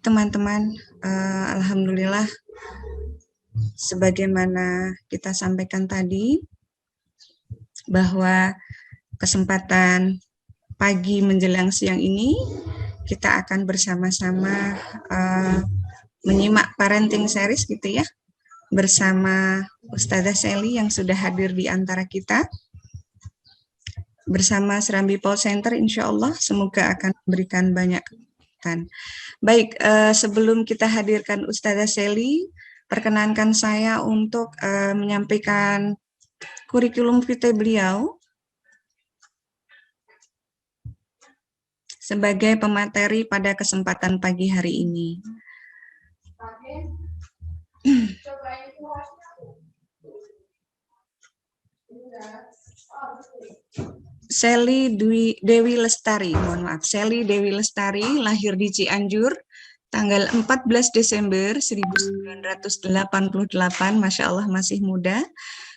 teman-teman, alhamdulillah sebagaimana kita sampaikan tadi bahwa kesempatan pagi menjelang siang ini kita akan bersama-sama menyimak parenting series gitu ya, bersama Ustazah Sally yang sudah hadir di antara kita bersama Serambi Paul Center. Insya Allah semoga akan memberikan banyak kekuatan. Baik, sebelum kita hadirkan Ustazah Sally, perkenankan saya untuk menyampaikan kurikulum vitae beliau sebagai pemateri pada kesempatan pagi hari ini. Sally Dewi Lestari, mohon maaf, Sally Dewi Lestari lahir di Cianjur tanggal 14 Desember 1988, Masya Allah masih muda.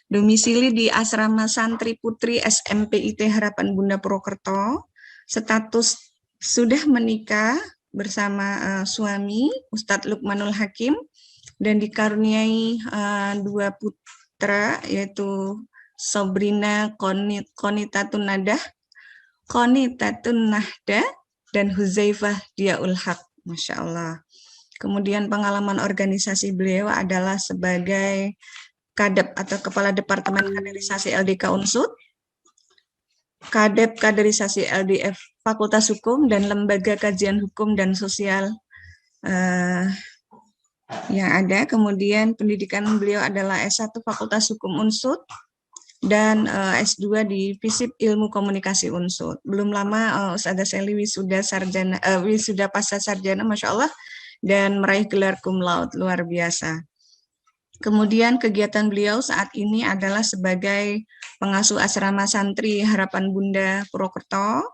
Domisili di Asrama Santri Putri SMPIT Harapan Bunda Purwokerto. Status sudah menikah bersama suami Ustadz Lukmanul Hakim dan dikaruniai 2 putra yaitu Sobrina Qonitatun Nahda dan Huzaifah Diaul Haq. Masya Allah. Kemudian pengalaman organisasi beliau adalah sebagai Kadep atau Kepala Departemen Kaderisasi LDK Unsud, Kadep Kaderisasi LDF Fakultas Hukum, dan Lembaga Kajian Hukum dan Sosial yang ada. Kemudian pendidikan beliau adalah S1 Fakultas Hukum Unsud dan S2 di FISIP Ilmu Komunikasi Unsud. Belum lama Ustazah Sally wisuda pasca sarjana, Masya Allah, dan meraih gelar cum laude, luar biasa. Kemudian kegiatan beliau saat ini adalah sebagai pengasuh asrama santri Harapan Bunda Purwokerto,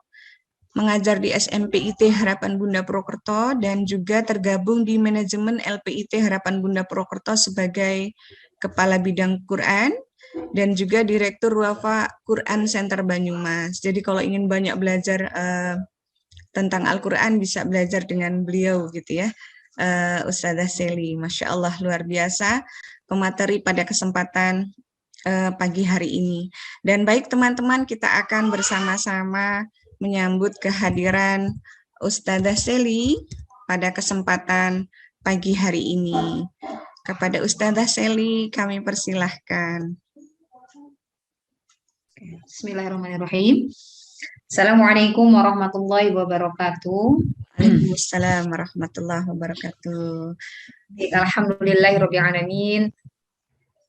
mengajar di SMPIT Harapan Bunda Purwokerto, dan juga tergabung di manajemen LPIT Harapan Bunda Purwokerto sebagai Kepala Bidang Quran, dan juga Direktur Wafa Quran Center Banyumas. Jadi kalau ingin banyak belajar tentang Al-Quran bisa belajar dengan beliau gitu ya, Ustazah Sally. Masya Allah luar biasa pemateri pada kesempatan pagi hari ini. Dan baik teman-teman, kita akan bersama-sama menyambut kehadiran Ustazah Sally pada kesempatan pagi hari ini. Kepada Ustazah Sally kami persilahkan. Bismillahirrahmanirrahim. Assalamualaikum warahmatullahi wabarakatuh. Waalaikumsalam warahmatullahi wabarakatuh. Alhamdulillahirabbil alamin.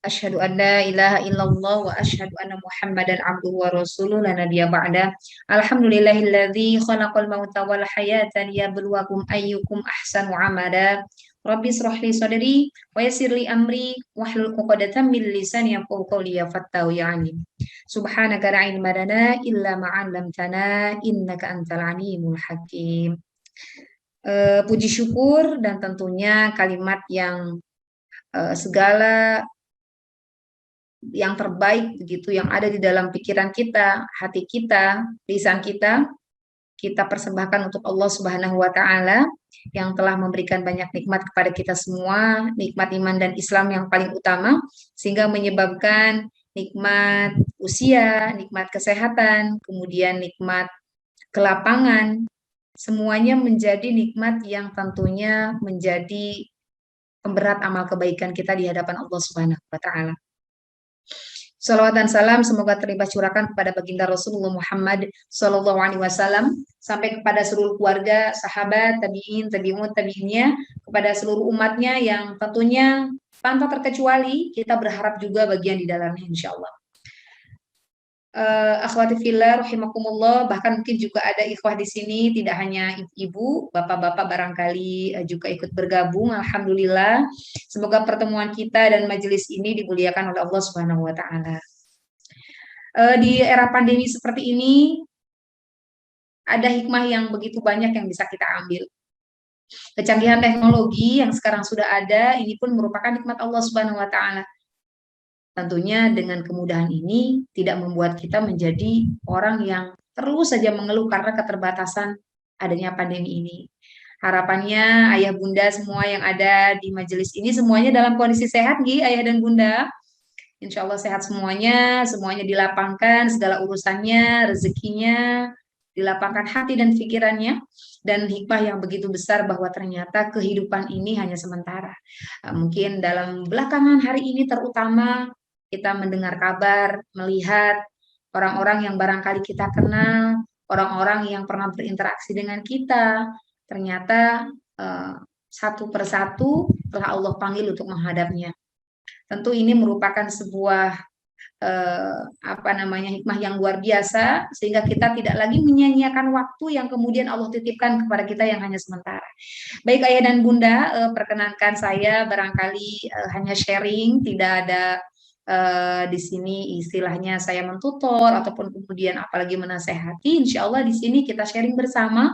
Asyhadu an la ilaha illallah wa asyhadu anna Muhammadan abduhu wa rasuluh la nabiyya ba'da. Alhamdulillahilladzi khalaqal mauta wal hayata liyabluwakum ayyukum ahsanu amala. Rabbi shrah li sadri wa yassir li amri wahlul 'uqdatam min lisani yafqahu qawli yafattahu ya'ni. Subhanaka la ilma lana illa ma 'allamtana innaka antal alimul hakim. Puji syukur dan tentunya kalimat yang segala yang terbaik begitu yang ada di dalam pikiran kita, hati kita, lisan kita persembahkan untuk Allah Subhanahu wa taala yang telah memberikan banyak nikmat kepada kita semua, nikmat iman dan Islam yang paling utama, sehingga menyebabkan nikmat usia, nikmat kesehatan, kemudian nikmat kelapangan, semuanya menjadi nikmat yang tentunya menjadi pemberat amal kebaikan kita di hadapan Allah Subhanahu wa taala. Salawat dan salam semoga terlimpah curahkan kepada baginda Rasulullah Muhammad Sallallahu Alaihi Wasallam sampai kepada seluruh keluarga, sahabat, tabiin, tabiinnya, kepada seluruh umatnya yang tentunya tanpa terkecuali kita berharap juga bagian di dalamnya insya Allah. Akhwati fillah rahimakumullah, bahkan mungkin juga ada ikhwah di sini, tidak hanya ibu, bapak-bapak barangkali juga ikut bergabung. Alhamdulillah, semoga pertemuan kita dan majelis ini dimuliakan oleh Allah Subhanahu wa taala. Di era pandemi seperti ini ada hikmah yang begitu banyak yang bisa kita ambil. Kecanggihan teknologi yang sekarang sudah ada ini pun merupakan nikmat Allah Subhanahu wa taala. Tentunya dengan kemudahan ini tidak membuat kita menjadi orang yang terus saja mengeluh karena keterbatasan adanya pandemi ini. Harapannya ayah bunda semua yang ada di majelis ini semuanya dalam kondisi sehat, ayah dan bunda. Insya Allah sehat semuanya, semuanya dilapangkan segala urusannya, rezekinya, dilapangkan hati dan pikirannya, dan hikmah yang begitu besar bahwa ternyata kehidupan ini hanya sementara. Mungkin dalam belakangan hari ini terutama kita mendengar kabar, melihat orang-orang yang barangkali kita kenal, orang-orang yang pernah berinteraksi dengan kita, ternyata satu persatu telah Allah panggil untuk menghadapnya. Tentu ini merupakan sebuah hikmah yang luar biasa, sehingga kita tidak lagi menyia-nyiakan waktu yang kemudian Allah titipkan kepada kita yang hanya sementara. Baik ayah dan bunda, perkenankan saya barangkali hanya sharing, tidak ada di sini istilahnya saya mentutor ataupun kemudian apalagi menasehati. Insya Allah di sini kita sharing bersama,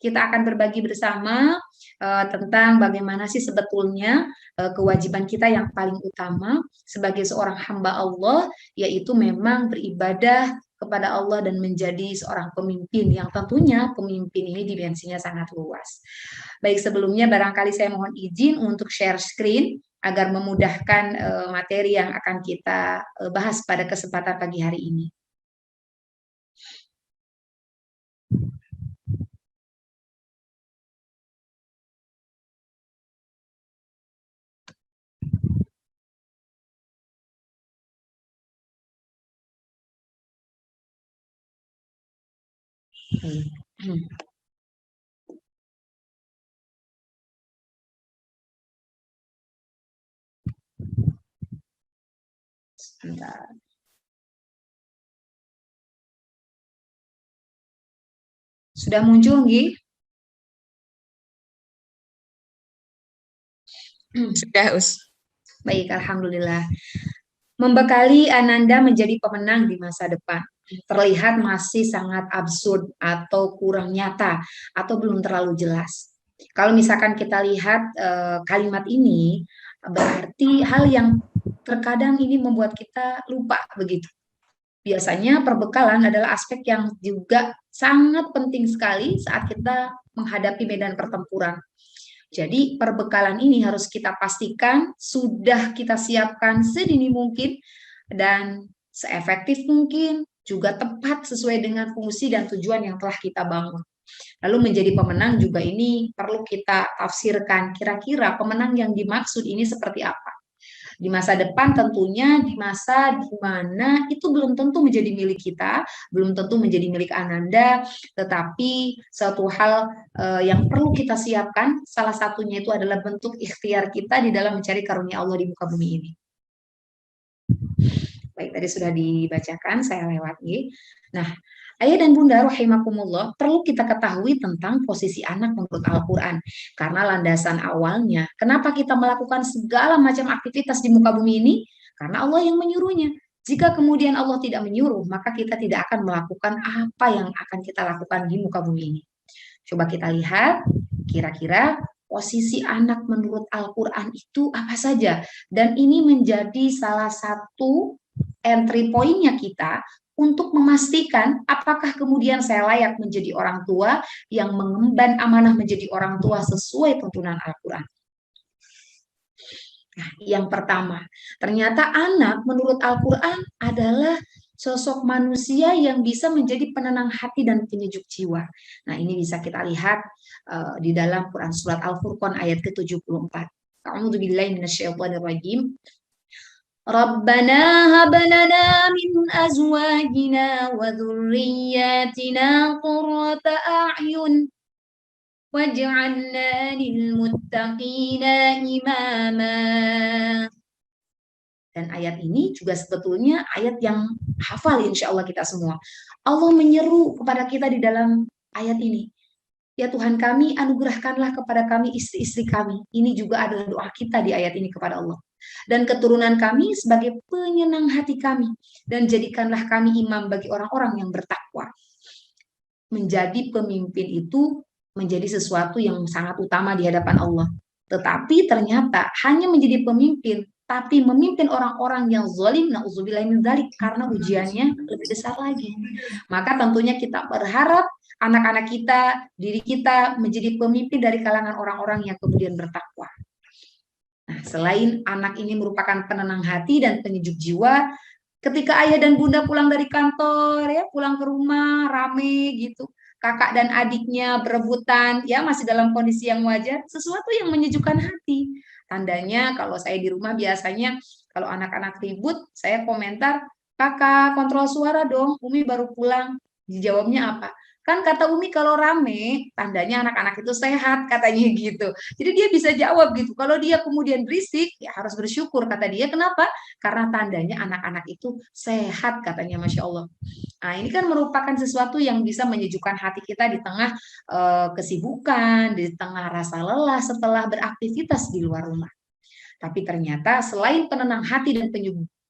kita akan berbagi bersama tentang bagaimana sih sebetulnya kewajiban kita yang paling utama sebagai seorang hamba Allah, yaitu memang beribadah kepada Allah dan menjadi seorang pemimpin yang tentunya pemimpin ini dimensinya sangat luas. Baik, sebelumnya barangkali saya mohon izin untuk share screen agar memudahkan materi yang akan kita bahas pada kesempatan pagi hari ini. Sebentar. Sudah muncul, Gi? Sudah, Us. Baik, alhamdulillah. Membekali Ananda menjadi pemenang di masa depan terlihat masih sangat absurd atau kurang nyata atau belum terlalu jelas. Kalau misalkan kita lihat kalimat ini, berarti hal yang terkadang ini membuat kita lupa begitu. Biasanya perbekalan adalah aspek yang juga sangat penting sekali saat kita menghadapi medan pertempuran. Jadi perbekalan ini harus kita pastikan sudah kita siapkan sedini mungkin dan seefektif mungkin, juga tepat sesuai dengan fungsi dan tujuan yang telah kita bangun. Lalu menjadi pemenang juga ini perlu kita tafsirkan, kira-kira pemenang yang dimaksud ini seperti apa. Di masa depan tentunya di masa di mana itu belum tentu menjadi milik kita, belum tentu menjadi milik Ananda, tetapi suatu hal yang perlu kita siapkan, salah satunya itu adalah bentuk ikhtiar kita di dalam mencari karunia Allah di muka bumi ini. Baik, tadi sudah dibacakan, saya lewati. Nah, ayah dan bunda rahimakumullah, perlu kita ketahui tentang posisi anak menurut Al-Quran. Karena landasan awalnya, kenapa kita melakukan segala macam aktivitas di muka bumi ini? Karena Allah yang menyuruhnya. Jika kemudian Allah tidak menyuruh, maka kita tidak akan melakukan apa yang akan kita lakukan di muka bumi ini. Coba kita lihat, kira-kira posisi anak menurut Al-Quran itu apa saja. Dan ini menjadi salah satu entry point-nya kita untuk memastikan apakah kemudian saya layak menjadi orang tua yang mengemban amanah menjadi orang tua sesuai tuntunan Al-Quran. Nah, yang pertama, ternyata anak menurut Al-Quran adalah sosok manusia yang bisa menjadi penenang hati dan penyejuk jiwa. Nah, ini bisa kita lihat di dalam Quran surat Al-Furqan ayat ke-74. A'udzu billahi minasyaitonir rajim. Rabbana hab lana min azwajina wa dhurriyyatina qurrata a'yun waj'alna lil muttaqina imama. Dan ayat ini juga sebetulnya ayat yang hafal insya Allah kita semua. Allah menyeru kepada kita di dalam ayat ini. Ya Tuhan kami, anugerahkanlah kepada kami istri-istri kami. Ini juga adalah doa kita di ayat ini kepada Allah. Dan keturunan kami sebagai penyenang hati kami. Dan jadikanlah kami imam bagi orang-orang yang bertakwa. Menjadi pemimpin itu menjadi sesuatu yang sangat utama di hadapan Allah. Tetapi ternyata hanya menjadi pemimpin tapi memimpin orang-orang yang zalim, na'udzubillah min dzalik, karena ujiannya lebih besar lagi. Maka tentunya kita berharap anak-anak kita, diri kita menjadi pemimpin dari kalangan orang-orang yang kemudian bertakwa. Nah, selain anak ini merupakan penenang hati dan penyejuk jiwa, ketika ayah dan bunda pulang dari kantor, ya pulang ke rumah rame gitu, kakak dan adiknya berebutan, ya masih dalam kondisi yang wajar, sesuatu yang menyejukkan hati. Tandanya kalau saya di rumah biasanya kalau anak-anak ribut, saya komentar, kakak kontrol suara dong, Umi baru pulang. Dijawabnya apa? Kan kata Umi kalau rame, tandanya anak-anak itu sehat, katanya gitu. Jadi dia bisa jawab gitu. Kalau dia kemudian berisik, ya harus bersyukur, kata dia. Kenapa? Karena tandanya anak-anak itu sehat, katanya, Masya Allah. Nah, ini kan merupakan sesuatu yang bisa menyejukkan hati kita di tengah kesibukan, di tengah rasa lelah setelah beraktivitas di luar rumah. Tapi ternyata selain penenang hati dan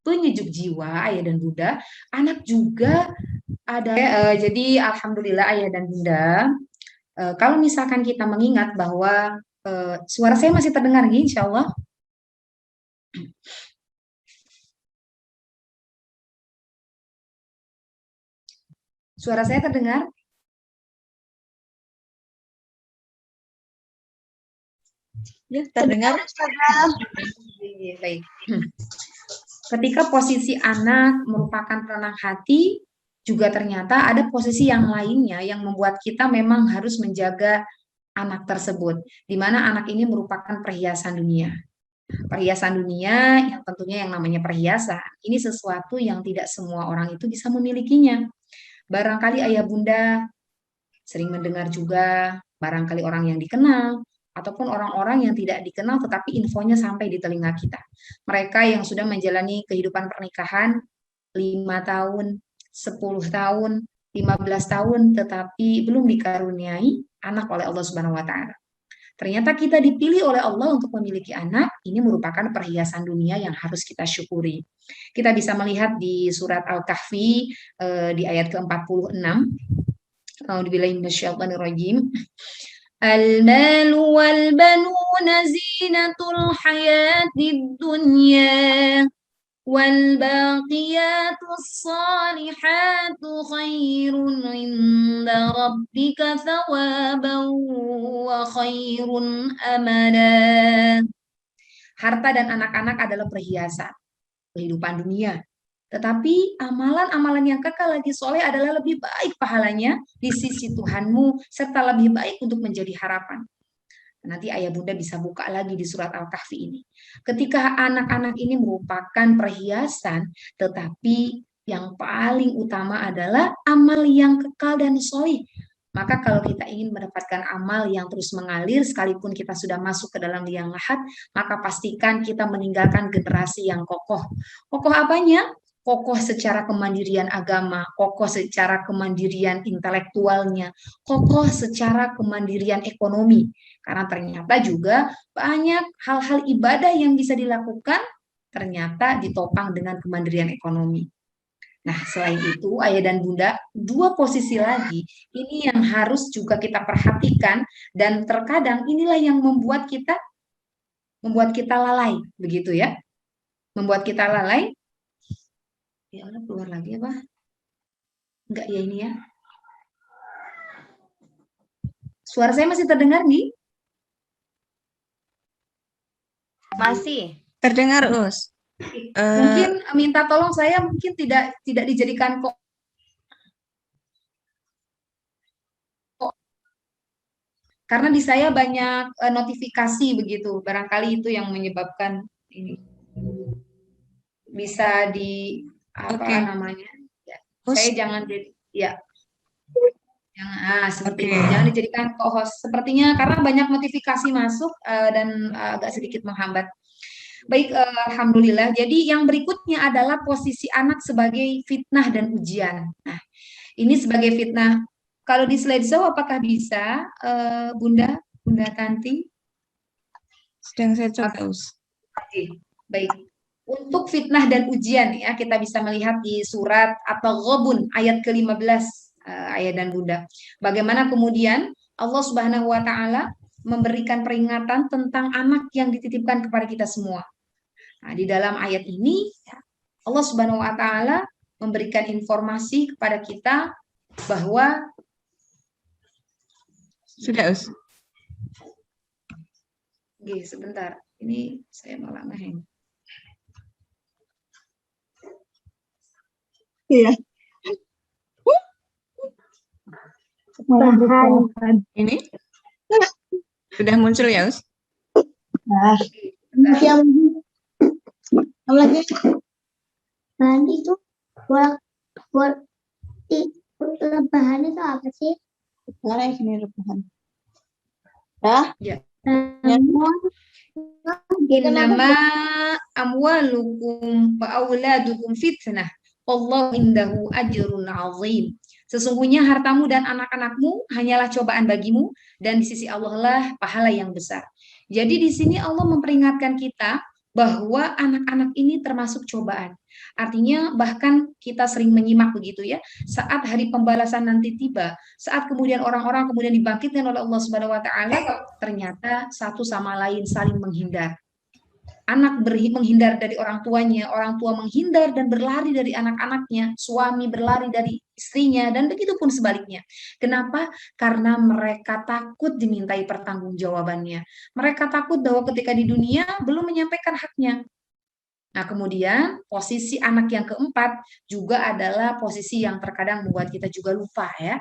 penyejuk jiwa ayah dan bunda, anak juga ada. Jadi alhamdulillah ayah dan bunda, kalau misalkan kita mengingat bahwa suara saya masih terdengar nih, insya Allah. Suara saya terdengar? Ya, terdengar. Baik. Ketika posisi anak merupakan penenang hati, juga ternyata ada posisi yang lainnya yang membuat kita memang harus menjaga anak tersebut, di mana anak ini merupakan perhiasan dunia. Perhiasan dunia yang tentunya yang namanya perhiasan, ini sesuatu yang tidak semua orang itu bisa memilikinya. Barangkali ayah bunda sering mendengar juga, barangkali orang yang dikenal, ataupun orang-orang yang tidak dikenal tetapi infonya sampai di telinga kita. Mereka yang sudah menjalani kehidupan pernikahan 5 tahun, 10 tahun, 15 tahun, tetapi belum dikaruniai anak oleh Allah Subhanahu wa Ta'ala. Ternyata kita dipilih oleh Allah untuk memiliki anak, ini merupakan perhiasan dunia yang harus kita syukuri. Kita bisa melihat di surat Al-Kahfi di ayat ke-46. A'udzubillahi minasyaitonirrajim. Al-malu wal banuna zinatul hayatid dunya wal baqiyatus salihatu khairun 'inda rabbika thawaban wa khairun amala. Harta dan anak-anak adalah perhiasan kehidupan dunia. Tetapi amalan-amalan yang kekal lagi soleh adalah lebih baik pahalanya di sisi Tuhanmu, serta lebih baik untuk menjadi harapan. Nanti ayah bunda bisa buka lagi di surat Al-Kahfi ini. Ketika anak-anak ini merupakan perhiasan, tetapi yang paling utama adalah amal yang kekal dan soleh. Maka kalau kita ingin mendapatkan amal yang terus mengalir, sekalipun kita sudah masuk ke dalam liang lahat, maka pastikan kita meninggalkan generasi yang kokoh. Kokoh apanya? Kokoh secara kemandirian agama, kokoh secara kemandirian intelektualnya, kokoh secara kemandirian ekonomi. Karena ternyata juga banyak hal-hal ibadah yang bisa dilakukan ternyata ditopang dengan kemandirian ekonomi. Nah, selain itu, ayah dan bunda, dua posisi lagi, ini yang harus juga kita perhatikan, dan terkadang inilah yang membuat kita lalai, begitu ya. Membuat kita lalai. Ya Allah, keluar lagi apa? Enggak ya ini ya. Suara saya masih terdengar nih? Masih. Terdengar, Us. Mungkin minta tolong saya mungkin tidak dijadikan kok. Karena di saya banyak notifikasi begitu. Barangkali itu yang menyebabkan ini. Bisa di apa namanya? Ya. Saya jangan jadi ya. Jangan seperti itu. Jangan dijadikan co-host. Sepertinya karena banyak notifikasi masuk dan agak sedikit menghambat. Baik, alhamdulillah. Jadi yang berikutnya adalah posisi anak sebagai fitnah dan ujian. Nah, ini sebagai fitnah. Kalau di slideshow apakah bisa, Bunda Tanti? Sedang saya coba, Us. Oke, baik. Untuk fitnah dan ujian ya, kita bisa melihat di surat atau Ghabun ayat ke-15, ayah dan bunda. Bagaimana kemudian Allah Subhanahu wa Ta'ala memberikan peringatan tentang anak yang dititipkan kepada kita semua. Nah, di dalam ayat ini ya, Allah Subhanahu wa taala memberikan informasi kepada kita bahwa Sudah, Us. sebentar. Ini saya malah ngeheng. Iya. Bahan. Ini sudah muncul ya, Us? Nah, yang lagi bahan itu buat rebahan itu apa sih? Sekarang ini rebahan. Ya. Namun, Innama amwalukum wa auladukum fitnah. Wallahu indahu ajrun azim. Sesungguhnya hartamu dan anak-anakmu hanyalah cobaan bagimu dan di sisi Allah lah pahala yang besar. Jadi di sini Allah memperingatkan kita bahwa anak-anak ini termasuk cobaan. Artinya bahkan kita sering menyimak begitu ya, saat hari pembalasan nanti tiba, saat kemudian orang-orang kemudian dibangkitkan oleh Allah Subhanahu wa taala, ternyata satu sama lain saling menghindar. Anak menghindar dari orang tuanya, orang tua menghindar dan berlari dari anak-anaknya, suami berlari dari istrinya, dan begitu pun sebaliknya. Kenapa? Karena mereka takut dimintai pertanggungjawabannya. Mereka takut bahwa ketika di dunia belum menyampaikan haknya. Nah, kemudian posisi anak yang keempat juga adalah posisi yang terkadang membuat kita juga lupa ya,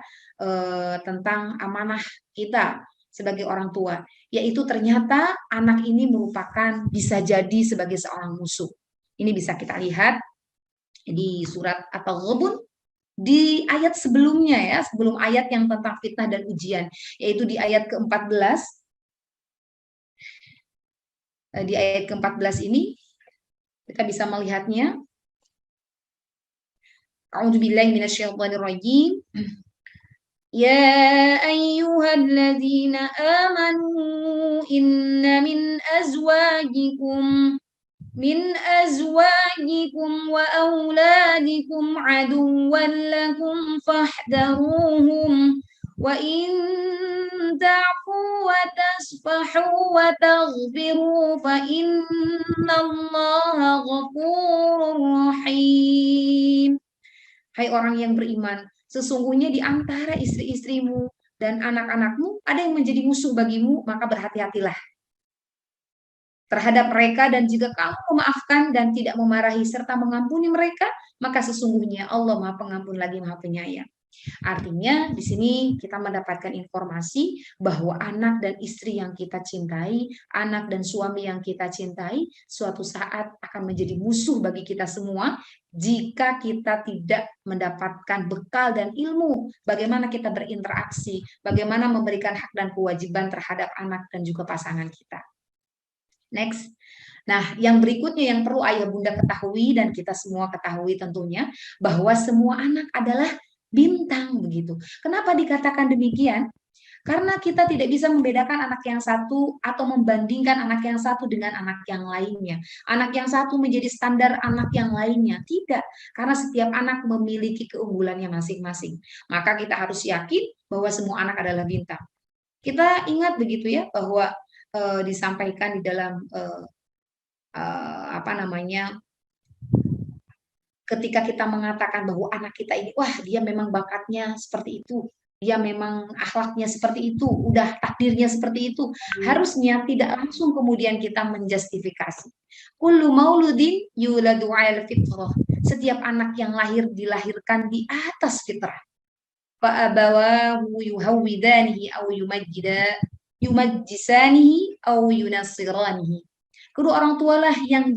tentang amanah kita sebagai orang tua, yaitu ternyata anak ini merupakan bisa jadi sebagai seorang musuh. Ini bisa kita lihat di surat At-Taghabun di ayat sebelumnya ya, sebelum ayat yang tentang fitnah dan ujian, yaitu di ayat ke-14. Di ayat ke-14 ini kita bisa melihatnya. A'udzubillahi minasyaitonirrajim. Ya ayyuhalladzina amanu inna min azwajikum wa auladikum aduwwan lakum fahdharuhum wa in ta'fu wa tasfahu wa taghfiru fa innallaha ghafurur rahim. Hai orang yang beriman, sesungguhnya di antara istri-istrimu dan anak-anakmu ada yang menjadi musuh bagimu, maka berhati-hatilah terhadap mereka, dan jika kamu memaafkan dan tidak memarahi serta mengampuni mereka, maka sesungguhnya Allah Maha Pengampun lagi Maha Penyayang. Artinya di sini kita mendapatkan informasi bahwa anak dan istri yang kita cintai, anak dan suami yang kita cintai, suatu saat akan menjadi musuh bagi kita semua jika kita tidak mendapatkan bekal dan ilmu bagaimana kita berinteraksi, bagaimana memberikan hak dan kewajiban terhadap anak dan juga pasangan kita. Next. Nah, yang berikutnya yang perlu ayah bunda ketahui dan kita semua ketahui tentunya, bahwa semua anak adalah bintang begitu. Kenapa dikatakan demikian? Karena kita tidak bisa membedakan anak yang satu atau membandingkan anak yang satu dengan anak yang lainnya. Anak yang satu menjadi standar anak yang lainnya. Tidak, karena setiap anak memiliki keunggulannya masing-masing. Maka kita harus yakin bahwa semua anak adalah bintang. Kita ingat begitu ya, bahwa disampaikan di dalam ketika kita mengatakan bahwa anak kita ini, wah dia memang bakatnya seperti itu, dia memang akhlaknya seperti itu, udah takdirnya seperti itu, harusnya tidak langsung kemudian kita menjustifikasi. Kullu mauludin yuladu 'alal fitrah. Setiap anak yang lahir dilahirkan di atas fitrah. Fa abawahu yuhawwidanihi aw yumajjisanihi aw yunassiranihi. Kedua orang tualah yang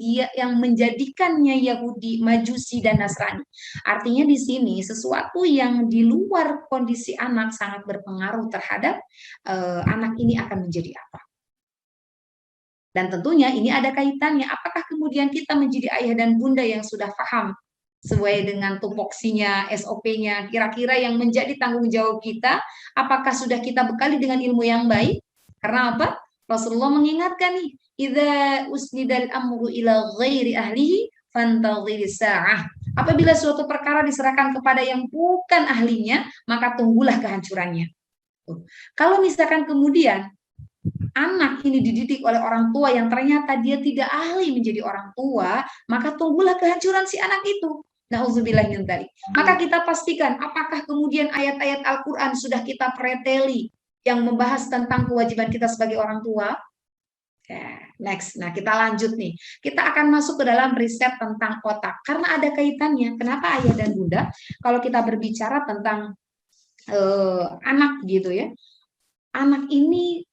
menjadikannya Yahudi, Majusi, dan Nasrani. Artinya di sini sesuatu yang di luar kondisi anak sangat berpengaruh terhadap anak ini akan menjadi apa. Dan tentunya ini ada kaitannya. Apakah kemudian kita menjadi ayah dan bunda yang sudah paham sesuai dengan tupoksinya, SOP-nya, kira-kira yang menjadi tanggung jawab kita, apakah sudah kita bekali dengan ilmu yang baik? Karena apa? Rasulullah mengingatkan nih, idza usnidal amru ila ghairi ahlihi fantadhiris sa'ah. Apabila suatu perkara diserahkan kepada yang bukan ahlinya, maka tunggulah kehancurannya. Kalau misalkan kemudian anak ini dididik oleh orang tua yang ternyata dia tidak ahli menjadi orang tua, maka tunggulah kehancuran si anak itu. Nauzubillah min dzalik. Maka kita pastikan apakah kemudian ayat-ayat Al-Qur'an sudah kita preteli yang membahas tentang kewajiban kita sebagai orang tua. Next, nah kita lanjut nih. Kita akan masuk ke dalam riset tentang otak karena ada kaitannya. Kenapa ayah dan bunda? Kalau kita berbicara tentang anak gitu ya, anak ini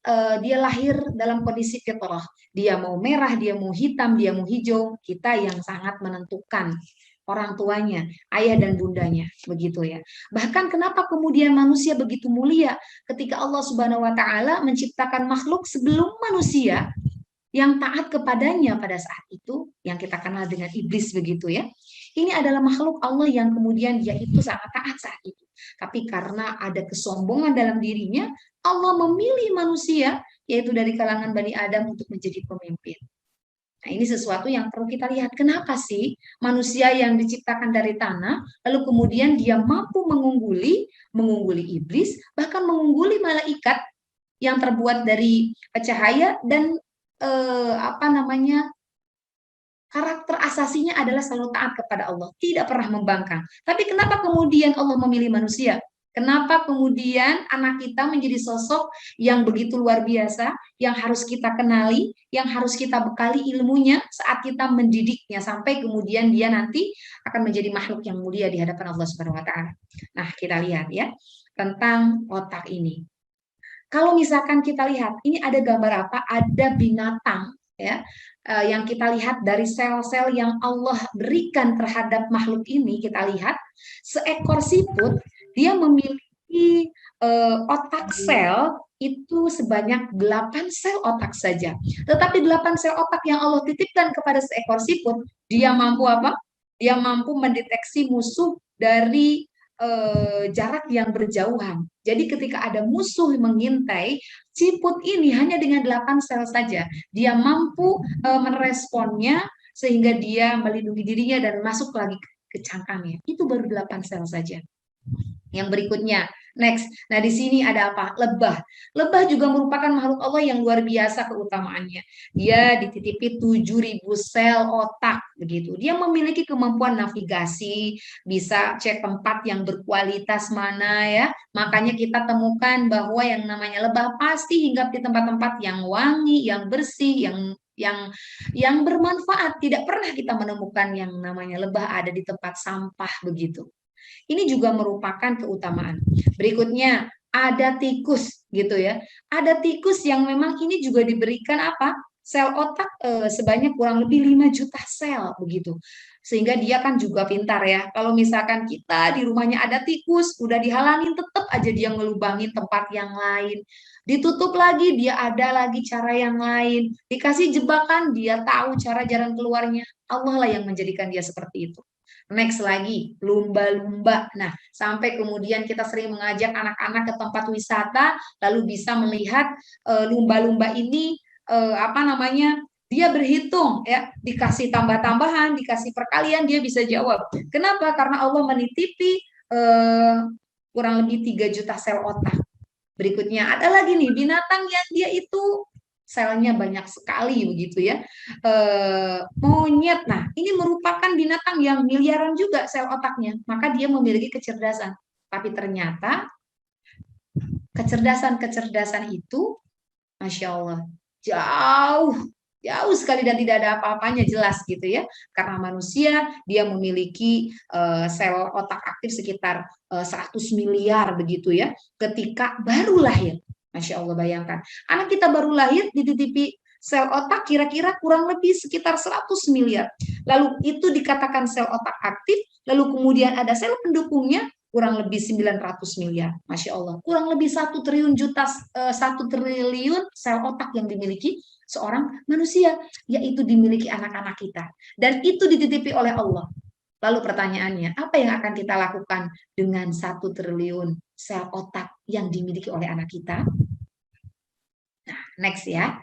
dia lahir dalam kondisi fitrah. Dia mau merah, dia mau hitam, dia mau hijau. Kita yang sangat menentukan orang tuanya, ayah dan bundanya, begitu ya. Bahkan kenapa kemudian manusia begitu mulia ketika Allah Subhanahu wa taala menciptakan makhluk sebelum manusia yang taat kepadanya pada saat itu, yang kita kenal dengan iblis begitu ya. Ini adalah makhluk Allah yang kemudian dia itu sangat taat saat itu. Tapi karena ada kesombongan dalam dirinya, Allah memilih manusia, yaitu dari kalangan Bani Adam untuk menjadi pemimpin. Nah, ini sesuatu yang perlu kita lihat. Kenapa sih manusia yang diciptakan dari tanah, lalu kemudian dia mampu mengungguli iblis, bahkan mengungguli malaikat yang terbuat dari cahaya dan karakter asasinya adalah selalu taat kepada Allah, tidak pernah membangkang. Tapi kenapa kemudian Allah memilih manusia? Kenapa kemudian anak kita menjadi sosok yang begitu luar biasa, yang harus kita kenali, yang harus kita bekali ilmunya saat kita mendidiknya sampai kemudian dia nanti akan menjadi makhluk yang mulia di hadapan Allah Subhanahu wa taala. Nah, kita lihat ya tentang otak ini. Kalau misalkan kita lihat, ini ada gambar apa? Ada binatang ya yang kita lihat dari sel-sel yang Allah berikan terhadap makhluk ini. Kita lihat seekor siput dia memiliki otak sel itu sebanyak 8 sel otak saja. Tetapi 8 sel otak yang Allah titipkan kepada seekor siput, dia mampu apa? Dia mampu mendeteksi musuh dari jarak yang berjauhan. Jadi ketika ada musuh mengintai, siput ini hanya dengan 8 sel saja, dia mampu meresponnya sehingga dia melindungi dirinya dan masuk lagi ke cangkangnya. Itu baru 8 sel saja. Yang berikutnya, next. Nah, di sini ada apa? Lebah. Lebah juga merupakan makhluk Allah yang luar biasa keutamaannya. Dia dititipi 7.000 sel otak begitu. Dia memiliki kemampuan navigasi, bisa cek tempat yang berkualitas mana ya. Makanya kita temukan bahwa yang namanya lebah pasti hinggap di tempat-tempat yang wangi, yang bersih, yang bermanfaat. Tidak pernah kita menemukan yang namanya lebah ada di tempat sampah begitu. Ini juga merupakan keutamaan. Berikutnya ada tikus gitu ya. Ada tikus yang memang ini juga diberikan apa? Sel otak sebanyak kurang lebih 5 juta sel begitu. Sehingga dia kan juga pintar ya. Kalau misalkan kita di rumahnya ada tikus, udah dihalangin tetap aja dia ngelubangin tempat yang lain. Ditutup lagi, dia ada lagi cara yang lain. Dikasih jebakan, dia tahu cara jalan keluarnya. Allah lah yang menjadikan dia seperti itu. Next lagi, lumba-lumba. Nah, sampai kemudian kita sering mengajak anak-anak ke tempat wisata, lalu bisa melihat lumba-lumba ini dia berhitung ya, dikasih tambah-tambahan, dikasih perkalian dia bisa jawab. Kenapa? Karena Allah menitipi kurang lebih 3 juta sel otak. Berikutnya ada lagi nih binatang yang dia itu selnya banyak sekali begitu ya. Monyet, nah ini merupakan binatang yang miliaran juga sel otaknya, maka dia memiliki kecerdasan. Tapi ternyata kecerdasan itu, Masya Allah, jauh sekali dan tidak ada apa-apanya jelas gitu ya. Karena manusia dia memiliki sel otak aktif sekitar 100 miliar begitu ya, ketika baru lahir. Masya Allah, bayangkan. Anak kita baru lahir dititipi sel otak kira-kira kurang lebih sekitar 100 miliar. Lalu itu dikatakan sel otak aktif, lalu kemudian ada sel pendukungnya kurang lebih 900 miliar. Masya Allah. Kurang lebih 1 triliun sel otak yang dimiliki seorang manusia, yaitu dimiliki anak-anak kita. Dan itu dititipi oleh Allah. Lalu pertanyaannya, apa yang akan kita lakukan dengan 1 triliun sel otak yang dimiliki oleh anak kita? Nah, next ya.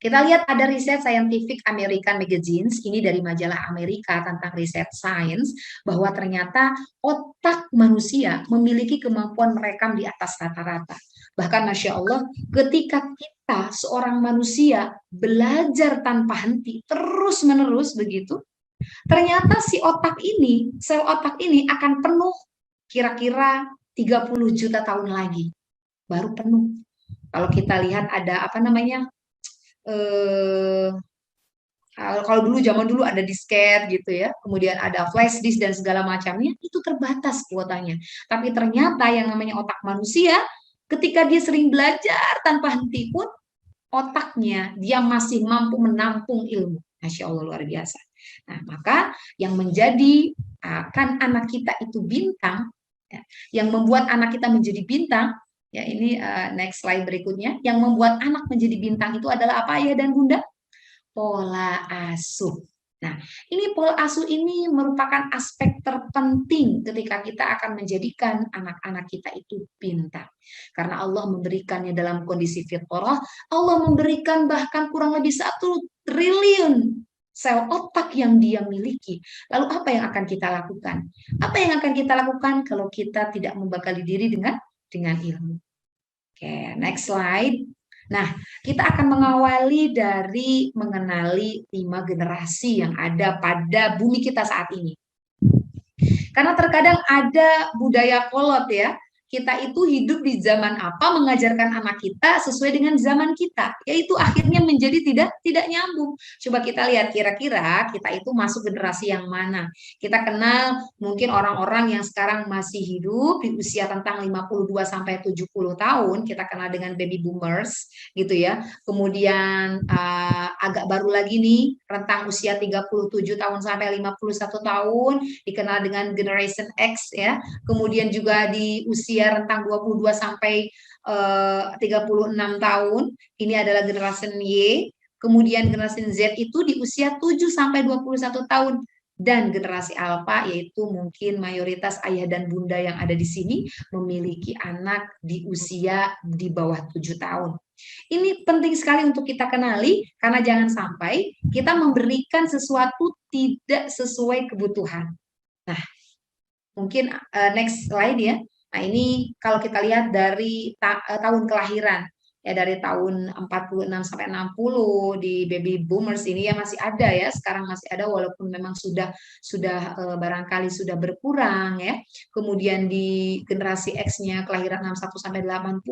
Kita lihat ada riset Scientific American Magazines, ini dari majalah Amerika tentang riset sains, bahwa ternyata otak manusia memiliki kemampuan merekam di atas rata-rata. Bahkan Masya Allah, ketika kita seorang manusia belajar tanpa henti, terus-menerus begitu, ternyata si otak ini, sel otak ini akan penuh kira-kira 30 juta tahun lagi. Baru penuh. Kalau kita lihat ada apa namanya, kalau dulu zaman dulu ada disket gitu ya, kemudian ada flash disk dan segala macamnya, itu terbatas kuotanya. Tapi ternyata yang namanya otak manusia, ketika dia sering belajar tanpa henti pun, otaknya dia masih mampu menampung ilmu. Masya Allah, luar biasa. Nah, maka yang menjadi kan anak kita itu bintang, ya, yang membuat anak kita menjadi bintang, ya ini next slide berikutnya, yang membuat anak menjadi bintang itu adalah apa, ayah dan bunda? Pola asuh. Nah, ini pola asuh ini merupakan aspek terpenting ketika kita akan menjadikan anak-anak kita itu pintar. Karena Allah memberikannya dalam kondisi fitrah, Allah memberikan bahkan kurang lebih 1 triliun sel otak yang dia miliki. Lalu apa yang akan kita lakukan? Apa yang akan kita lakukan kalau kita tidak membekali diri dengan ilmu? Oke, next slide. Nah, kita akan mengawali dari mengenali 5 generasi yang ada pada bumi kita saat ini. Karena terkadang ada budaya kolot ya, kita itu hidup di zaman apa, mengajarkan anak kita sesuai dengan zaman kita, yaitu akhirnya menjadi tidak nyambung. Coba kita lihat kira-kira kita itu masuk generasi yang mana. Kita kenal mungkin orang-orang yang sekarang masih hidup di usia tentang 52 sampai 70 tahun, kita kenal dengan baby boomers gitu ya. Kemudian agak baru lagi nih, rentang usia 37 tahun sampai 51 tahun dikenal dengan generation X ya. Kemudian juga di usia rentang 22 sampai 36 tahun, ini adalah generasi Y. Kemudian generasi Z itu di usia 7 sampai 21 tahun. Dan generasi alfa yaitu mungkin mayoritas ayah dan bunda yang ada di sini memiliki anak di usia di bawah 7 tahun. Ini penting sekali untuk kita kenali karena jangan sampai kita memberikan sesuatu tidak sesuai kebutuhan. Nah, mungkin next slide ya. Nah, ini kalau kita lihat dari tahun kelahiran, ya dari tahun 46 sampai 60 di baby boomers ini ya masih ada ya, sekarang masih ada walaupun memang sudah barangkali sudah berkurang ya. Kemudian di generasi X-nya kelahiran 61 sampai 80,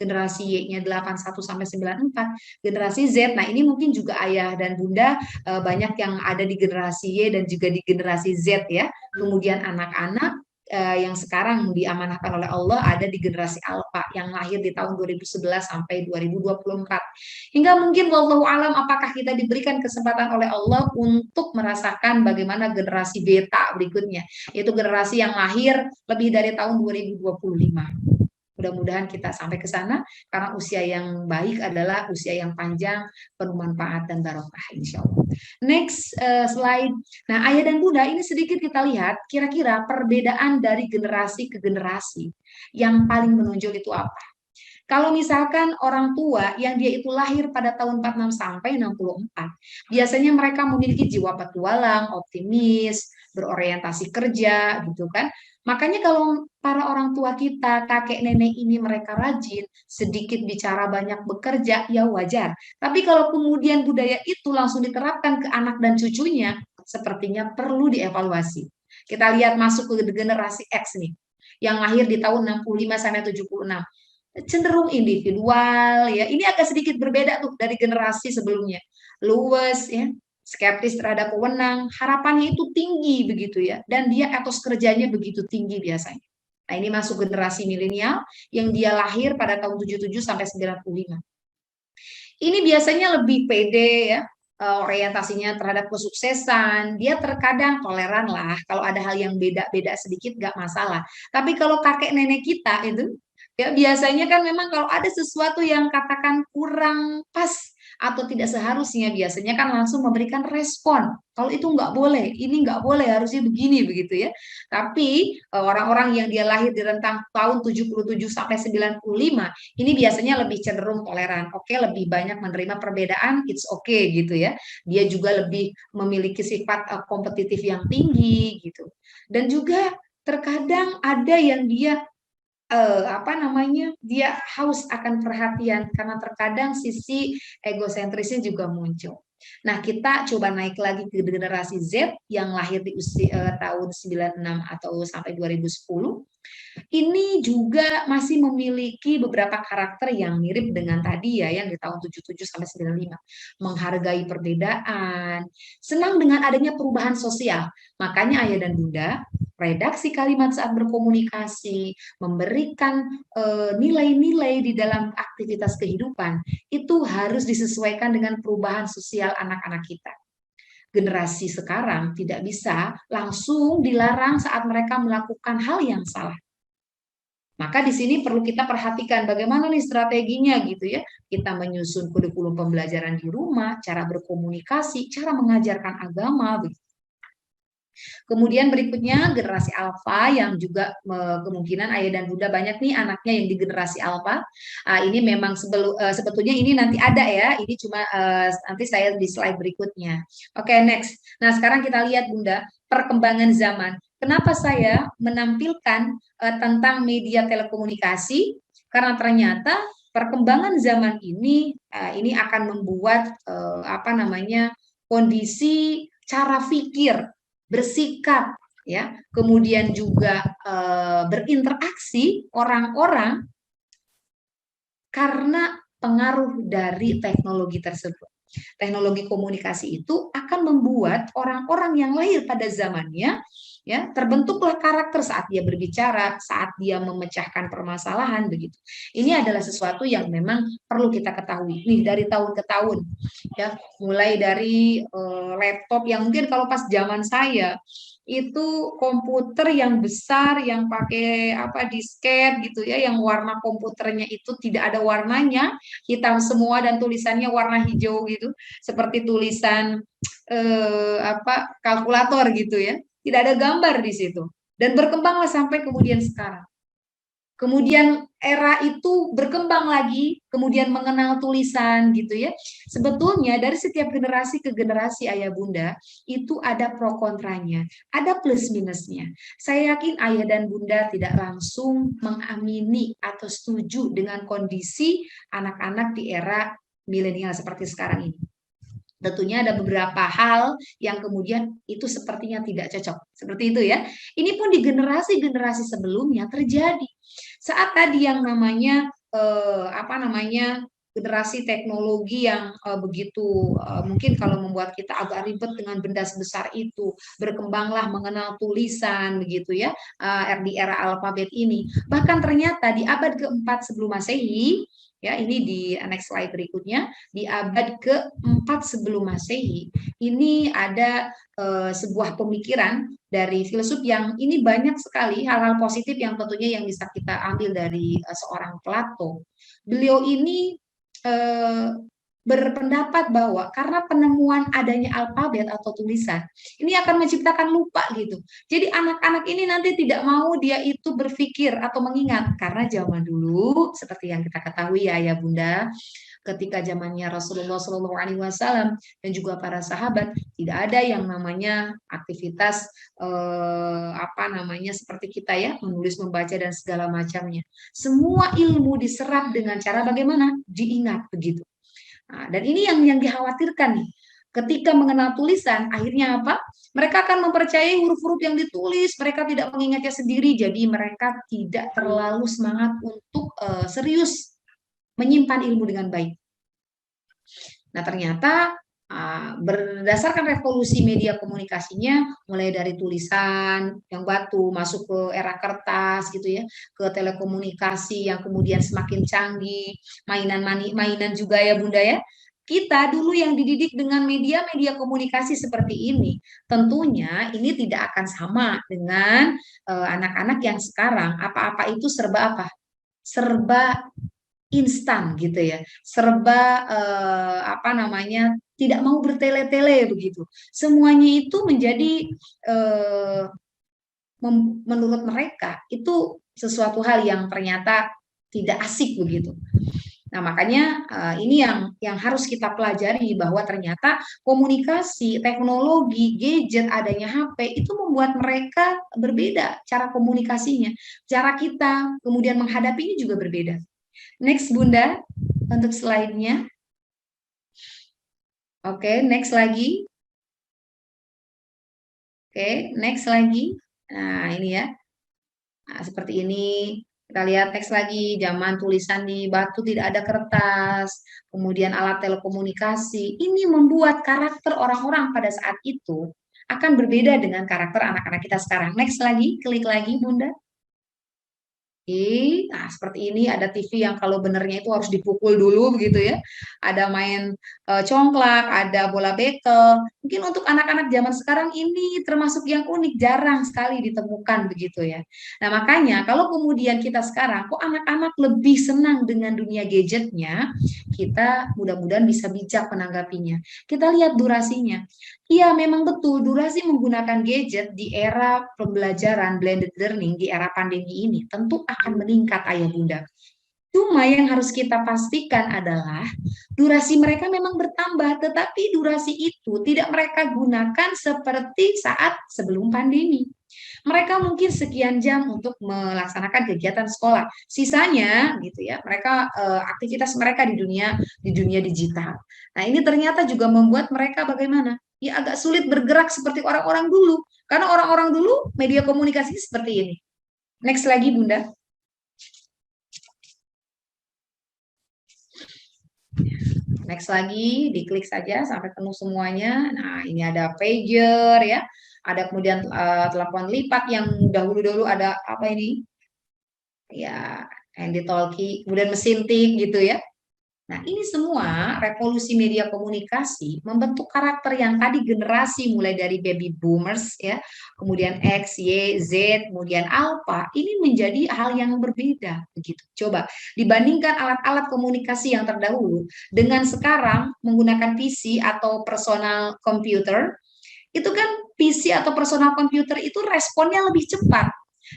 generasi Y-nya 81 sampai 94, generasi Z. Nah, ini mungkin juga ayah dan bunda banyak yang ada di generasi Y dan juga di generasi Z ya. Kemudian anak-anak yang sekarang diamanahkan oleh Allah ada di generasi alfa yang lahir di tahun 2011 sampai 2024. Hingga mungkin wallahu alam apakah kita diberikan kesempatan oleh Allah untuk merasakan bagaimana generasi beta berikutnya, yaitu generasi yang lahir lebih dari tahun 2025. Mudah-mudahan kita sampai ke sana karena usia yang baik adalah usia yang panjang, penuh manfaat dan barokah insya Allah. Next slide. Nah, ayah dan bunda ini sedikit kita lihat kira-kira perbedaan dari generasi ke generasi yang paling menonjol itu apa. Kalau misalkan orang tua yang dia itu lahir pada tahun 46 sampai 64, biasanya mereka memiliki jiwa petualang, optimis, berorientasi kerja gitu kan. Makanya kalau para orang tua kita, kakek nenek ini mereka rajin, sedikit bicara banyak bekerja, ya wajar. Tapi kalau kemudian budaya itu langsung diterapkan ke anak dan cucunya, sepertinya perlu dievaluasi. Kita lihat masuk ke generasi X nih, yang lahir di tahun 65 sampai 76. Cenderung individual ya. Ini agak sedikit berbeda tuh dari generasi sebelumnya. Luwes ya, skeptis terhadap wewenang, harapannya itu tinggi begitu ya, dan dia etos kerjanya begitu tinggi biasanya. Nah, ini masuk generasi milenial yang dia lahir pada tahun 77 sampai 95. Ini biasanya lebih pede ya, orientasinya terhadap kesuksesan, dia terkadang toleran lah, kalau ada hal yang beda-beda sedikit gak masalah. Tapi kalau kakek nenek kita itu, ya biasanya kan memang kalau ada sesuatu yang katakan kurang pas, atau tidak seharusnya biasanya kan langsung memberikan respon. Kalau itu nggak boleh, ini nggak boleh, harusnya begini begitu ya. Tapi orang-orang yang dia lahir di rentang tahun 77 sampai 95 ini biasanya lebih cenderung toleran. Oke, lebih banyak menerima perbedaan, it's okay gitu ya. Dia juga lebih memiliki sifat kompetitif yang tinggi gitu. Dan juga terkadang ada yang dia dia haus akan perhatian karena terkadang sisi egosentrisnya juga muncul. Nah, kita coba naik lagi ke generasi Z yang lahir di usia tahun 96 atau sampai 2010. Ini juga masih memiliki beberapa karakter yang mirip dengan tadi ya, yang di tahun 77 sampai 95. Menghargai perbedaan, senang dengan adanya perubahan sosial. Makanya ayah dan bunda, redaksi kalimat saat berkomunikasi, memberikan nilai-nilai di dalam aktivitas kehidupan, itu harus disesuaikan dengan perubahan sosial anak-anak kita. Generasi sekarang tidak bisa langsung dilarang saat mereka melakukan hal yang salah. Maka di sini perlu kita perhatikan bagaimana nih strateginya gitu ya. Kita menyusun kurikulum pembelajaran di rumah, cara berkomunikasi, cara mengajarkan agama. Begitu. Kemudian berikutnya generasi alfa yang juga kemungkinan ayah dan bunda banyak nih anaknya yang di generasi alfa. Ini memang sebetulnya ini nanti ada ya. Ini cuma nanti saya di slide berikutnya. Oke, next. Nah, sekarang kita lihat bunda perkembangan zaman. Kenapa saya menampilkan tentang media telekomunikasi? Karena ternyata perkembangan zaman ini akan membuat kondisi cara pikir, bersikap, ya, kemudian juga berinteraksi orang-orang karena pengaruh dari teknologi tersebut. Teknologi komunikasi itu akan membuat orang-orang yang lahir pada zamannya ya terbentuklah karakter saat dia berbicara, saat dia memecahkan permasalahan begitu. Ini adalah sesuatu yang memang perlu kita ketahui nih dari tahun ke tahun ya, mulai dari laptop yang mungkin kalau pas zaman saya itu komputer yang besar yang pakai disket gitu ya, yang warna komputernya itu tidak ada warnanya, hitam semua dan tulisannya warna hijau gitu, seperti tulisan kalkulator gitu ya, tidak ada gambar di situ. Dan berkembanglah sampai kemudian sekarang. Kemudian era itu berkembang lagi, kemudian mengenal tulisan gitu ya. Sebetulnya dari setiap generasi ke generasi ayah bunda itu ada pro kontranya, ada plus minusnya. Saya yakin ayah dan bunda tidak langsung mengamini atau setuju dengan kondisi anak-anak di era milenial seperti sekarang ini. Tentunya ada beberapa hal yang kemudian itu sepertinya tidak cocok. Seperti itu ya. Ini pun di generasi-generasi sebelumnya terjadi. Saat tadi yang namanya generasi teknologi yang begitu mungkin kalau membuat kita agak ribet dengan benda sebesar itu, berkembanglah mengenal tulisan begitu ya, di era alfabet ini. Bahkan ternyata di abad keempat sebelum Masehi, ya ini di next slide berikutnya, di abad ke-4 sebelum Masehi ini ada sebuah pemikiran dari filsuf yang ini banyak sekali hal-hal positif yang tentunya yang bisa kita ambil dari seorang Plato. Beliau ini berpendapat bahwa karena penemuan adanya alfabet atau tulisan ini akan menciptakan lupa gitu. Jadi anak-anak ini nanti tidak mau dia itu berpikir atau mengingat, karena zaman dulu seperti yang kita ketahui ya bunda, ketika zamannya Rasulullah SAW dan juga para sahabat tidak ada yang namanya aktivitas seperti kita ya, menulis, membaca dan segala macamnya. Semua ilmu diserap dengan cara bagaimana? Diingat begitu. Nah, dan ini yang dikhawatirkan nih. Ketika mengenal tulisan, akhirnya apa? Mereka akan mempercayai huruf-huruf yang ditulis, mereka tidak mengingatnya sendiri, jadi mereka tidak terlalu semangat untuk serius menyimpan ilmu dengan baik. Nah, ternyata berdasarkan revolusi media komunikasinya, mulai dari tulisan yang batu masuk ke era kertas gitu ya, ke telekomunikasi yang kemudian semakin canggih, mainan juga ya bunda ya. Kita dulu yang dididik dengan media komunikasi seperti ini, tentunya ini tidak akan sama dengan anak-anak yang sekarang apa-apa itu serba instan gitu ya, serba tidak mau bertele-tele begitu. Semuanya itu menjadi menurut mereka itu sesuatu hal yang ternyata tidak asik begitu. Nah, makanya ini yang harus kita pelajari, bahwa ternyata komunikasi, teknologi, gadget, adanya HP itu membuat mereka berbeda cara komunikasinya. Cara kita kemudian menghadapinya juga berbeda. Next, Bunda, untuk slide-nya. Oke, next lagi. Oke, next lagi. Nah, ini ya. Nah, seperti ini. Kita lihat teks lagi, zaman tulisan di batu tidak ada kertas, kemudian alat telekomunikasi. Ini membuat karakter orang-orang pada saat itu akan berbeda dengan karakter anak-anak kita sekarang. Next lagi, klik lagi Bunda. Nah, seperti ini ada TV yang kalau benernya itu harus dipukul dulu begitu ya. Ada main congklak, ada bola bekel. Mungkin untuk anak-anak zaman sekarang ini termasuk yang unik, jarang sekali ditemukan begitu ya. Nah, makanya kalau kemudian kita sekarang kok anak-anak lebih senang dengan dunia gadgetnya, kita mudah-mudahan bisa bijak menanggapinya. Kita lihat durasinya. Iya, memang betul, durasi menggunakan gadget di era pembelajaran blended learning, di era pandemi ini, tentu akan meningkat, Ayah Bunda. Cuma yang harus kita pastikan adalah durasi mereka memang bertambah, tetapi durasi itu tidak mereka gunakan seperti saat sebelum pandemi. Mereka mungkin sekian jam untuk melaksanakan kegiatan sekolah. Sisanya gitu ya, mereka aktivitas mereka di dunia digital. Nah, ini ternyata juga membuat mereka bagaimana? Ya agak sulit bergerak seperti orang-orang dulu. Karena orang-orang dulu media komunikasi seperti ini. Next lagi, Bunda. Next lagi, diklik saja sampai penuh semuanya. Nah, ini ada pager ya. Ada kemudian telepon lipat yang dahulu-dahulu ada apa ini? Ya, handy talkie, kemudian mesin tik gitu ya. Nah, ini semua revolusi media komunikasi membentuk karakter yang tadi generasi mulai dari baby boomers ya, kemudian X, Y, Z, kemudian Alpha, ini menjadi hal yang berbeda begitu. Coba dibandingkan alat-alat komunikasi yang terdahulu dengan sekarang menggunakan PC atau personal computer, itu kan PC atau personal computer itu responnya lebih cepat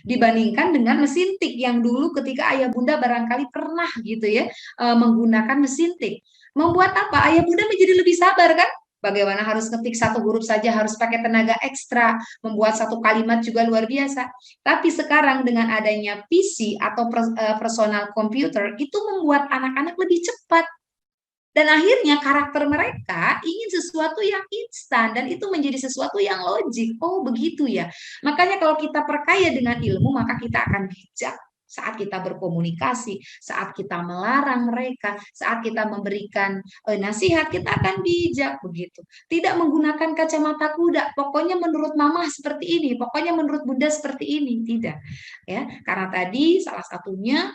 dibandingkan dengan mesin tik yang dulu ketika ayah bunda barangkali pernah gitu ya menggunakan mesin tik. Membuat apa? Ayah bunda menjadi lebih sabar kan? Bagaimana harus ngetik satu huruf saja harus pakai tenaga ekstra, membuat satu kalimat juga luar biasa. Tapi sekarang dengan adanya PC atau personal computer itu membuat anak-anak lebih cepat. Dan akhirnya karakter mereka ingin sesuatu yang instan dan itu menjadi sesuatu yang logik. Oh, begitu ya. Makanya kalau kita perkaya dengan ilmu, maka kita akan bijak saat kita berkomunikasi, saat kita melarang mereka, saat kita memberikan nasihat, kita akan bijak begitu. Tidak menggunakan kacamata kuda. Pokoknya menurut mama seperti ini, pokoknya menurut bunda seperti ini, tidak. Ya, karena tadi salah satunya